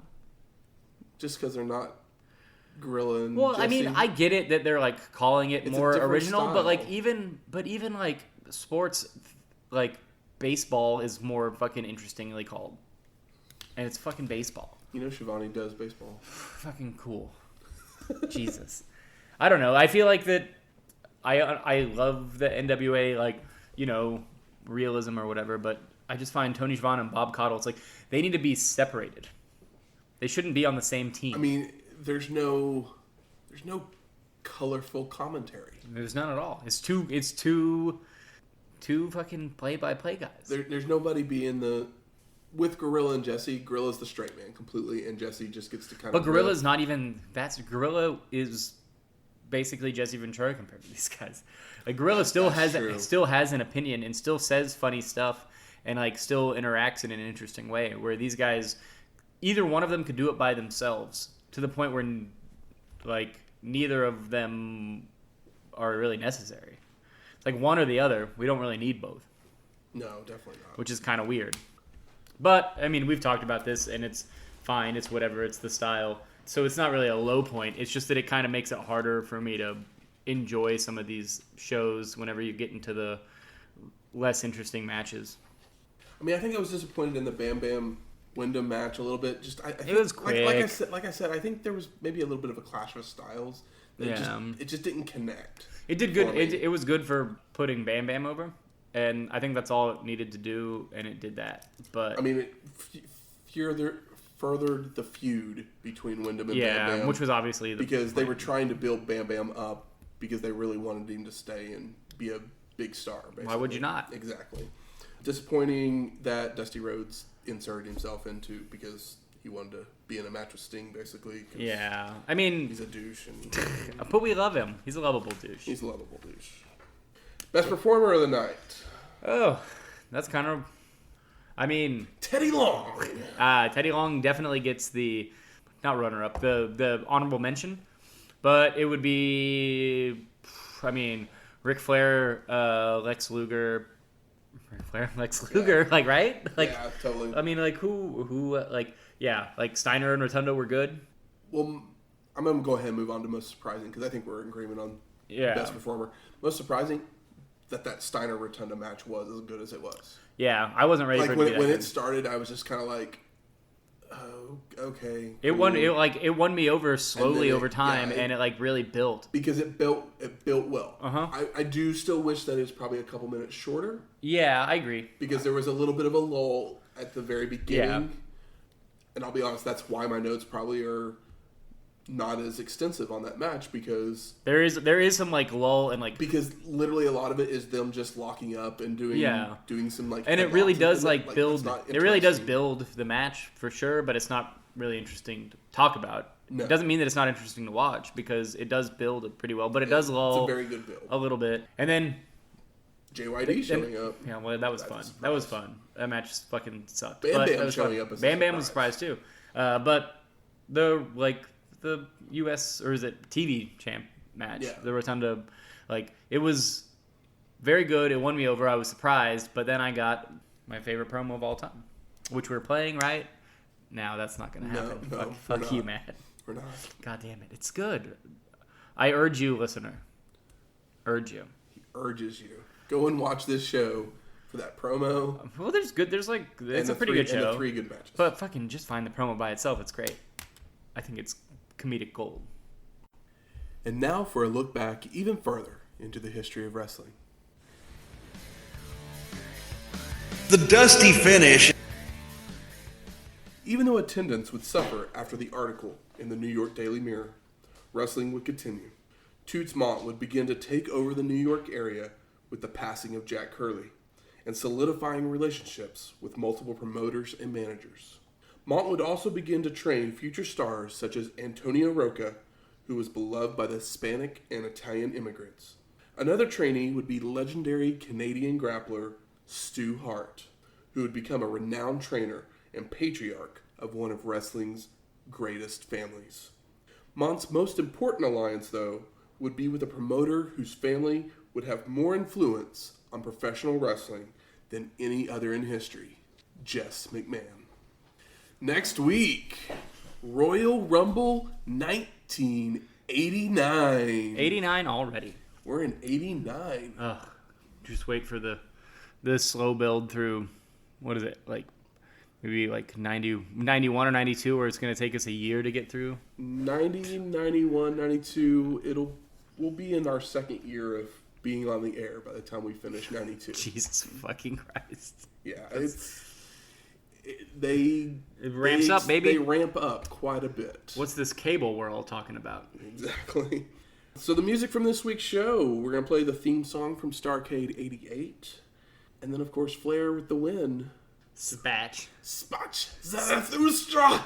Just because they're not Gorilla and Well, Jesse? I mean, I get it that they're like calling it more original, style. but even like sports, like baseball is more fucking interestingly called, and it's fucking baseball. You know, Schiavone does baseball. Fucking cool. Jesus. I don't know. I feel like that I love the NWA, like, you know, realism or whatever, but I just find Tony Schiavone and Bob Caudle, it's like they need to be separated. They shouldn't be on the same team. I mean, there's no colorful commentary. There's none at all. It's two fucking play-by-play guys. There's nobody being with Gorilla and Jesse. Gorilla's the straight man completely, and Jesse just gets to kind of. But Gorilla's not even. Gorilla is basically Jesse Ventura compared to these guys. Like Gorilla still has an opinion and still says funny stuff and like still interacts in an interesting way. Where these guys, either one of them could do it by themselves to the point where like neither of them are really necessary. It's like one or the other. We don't really need both. No, definitely not. Which is kind of weird. But, I mean, we've talked about this, and it's fine. It's whatever. It's the style. So it's not really a low point. It's just that it kind of makes it harder for me to enjoy some of these shows whenever you get into the less interesting matches. I mean, I think I was disappointed in the Bam Bam Windham match a little bit. It was quick. Like I said, I think there was maybe a little bit of a clash of styles. It just didn't connect. It did good. It was good for putting Bam Bam over. And I think that's all it needed to do, and it did that. But I mean, it furthered the feud between Windham and Bam Bam. Which was obviously because they were trying to build Bam Bam up because they really wanted him to stay and be a big star. Basically. Why would you not? Exactly. Disappointing that Dusty Rhodes inserted himself into because he wanted to be in a match with Sting, basically. Yeah, I mean, he's a douche, but we love him. He's a lovable douche. He's a lovable douche. Best performer of the night. Oh, that's kind of... I mean, Teddy Long. Teddy Long definitely gets the, not runner-up, the honorable mention. But it would be, I mean, Ric Flair, Lex Luger, like, right? Like, Yeah, totally. I mean, like, who, like Steiner and Rotunda were good. Well, I'm going to go ahead and move on to most surprising, because I think we're in agreement on best performer. Most surprising, that Steiner Rotunda match was as good as it was. Yeah, I wasn't ready for it to be that when good. it started, I was just kind of like, oh, okay. It won. It won me over slowly over time, yeah, and it like really built. Because it built well. Uh-huh. I do still wish that it was probably a couple minutes shorter. Yeah, I agree. Because there was a little bit of a lull at the very beginning. Yeah. And I'll be honest, that's why my notes probably are not as extensive on that match, because there is some like lull and like, because literally a lot of it is them just locking up and doing some like, and it really does like build. It really does build the match for sure, but it's not really interesting to talk about. No. It doesn't mean that it's not interesting to watch, because it does build it pretty well, but it does lull. It's a very good build. A little bit, and then JYD showing up. Yeah, well, that was fun. That was fun. That match fucking sucked. Bam but Bam showing up as Bam a Bam was surprised too. But the U.S. or is it TV champ match, the Rotunda, like, it was very good. It won me over. I was surprised, but then I got my favorite promo of all time, which we're playing right now. That's not going to happen. No, fuck you, Matt. We're not. God damn it. It's good. I urge you, listener. Urge you. He urges you. Go and watch this show for that promo. Well, it's a pretty good show. And the 3 good matches. But fucking just find the promo by itself. It's great. I think it's comedic gold. And now for a look back even further into the history of wrestling. The dusty finish. Even though attendance would suffer after the article in the New York Daily Mirror, wrestling would continue. Toots Mondt would begin to take over the New York area with the passing of Jack Curley, and solidifying relationships with multiple promoters and managers. Mondt would also begin to train future stars such as Antonio Rocca, who was beloved by the Hispanic and Italian immigrants. Another trainee would be legendary Canadian grappler Stu Hart, who would become a renowned trainer and patriarch of one of wrestling's greatest families. Mondt's most important alliance, though, would be with a promoter whose family would have more influence on professional wrestling than any other in history, Jess McMahon. Next week, Royal Rumble 1989. 89 already. We're in 89. Ugh. Just wait for the slow build through, what is it, like maybe like 91 or 92, where it's going to take us a year to get through? 90, 91, 92, we'll be in our second year of being on the air by the time we finish 92. Jesus fucking Christ. Yeah, it ramps up, baby. They ramp up quite a bit. What's this cable we're all talking about? Exactly. So the music from this week's show, we're going to play the theme song from Starrcade 88. And then, of course, Flair with the win. Spatch Zarathustra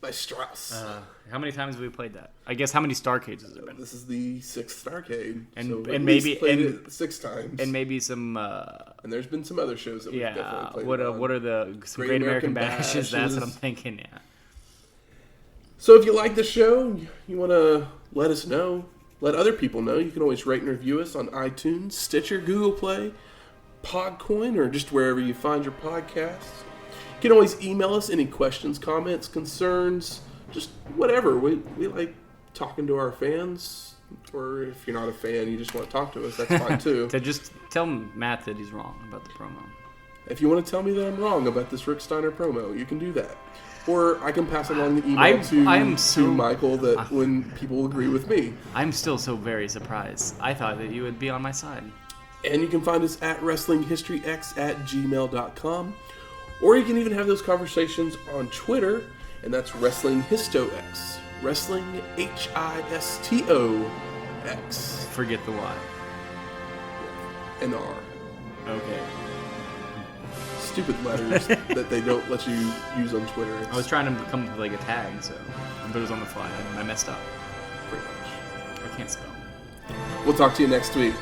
by Strauss. How many times have we played that? I guess how many Starrcades has there been? This is the 6th Starrcade. And so maybe played it 6 times. And maybe some and there's been some other shows that we've definitely played. What are the some Great American Bashes? That's what I'm thinking, yeah. So if you like the show, you want to let us know, let other people know, you can always rate and review us on iTunes, Stitcher, Google Play, Podcoin, or just wherever you find your podcasts. You can always email us any questions, comments, concerns, just whatever. We like talking to our fans, or if you're not a fan, you just want to talk to us, that's fine too. To just tell Matt that he's wrong about the promo. If you want to tell me that I'm wrong about this Rick Steiner promo, you can do that. Or I can pass along the email to Michael that when people agree with me. I'm still so very surprised. I thought that you would be on my side. And you can find us at WrestlingHistoryX@gmail.com. Or you can even have those conversations on Twitter, and that's WrestlingHistoX. Wrestling HISTOX. Forget the Y. And R. Okay. Stupid letters that they don't let you use on Twitter. I was trying to come up with like a tag, but it was on the fly, and I messed up. Pretty much. I can't spell. We'll talk to you next week.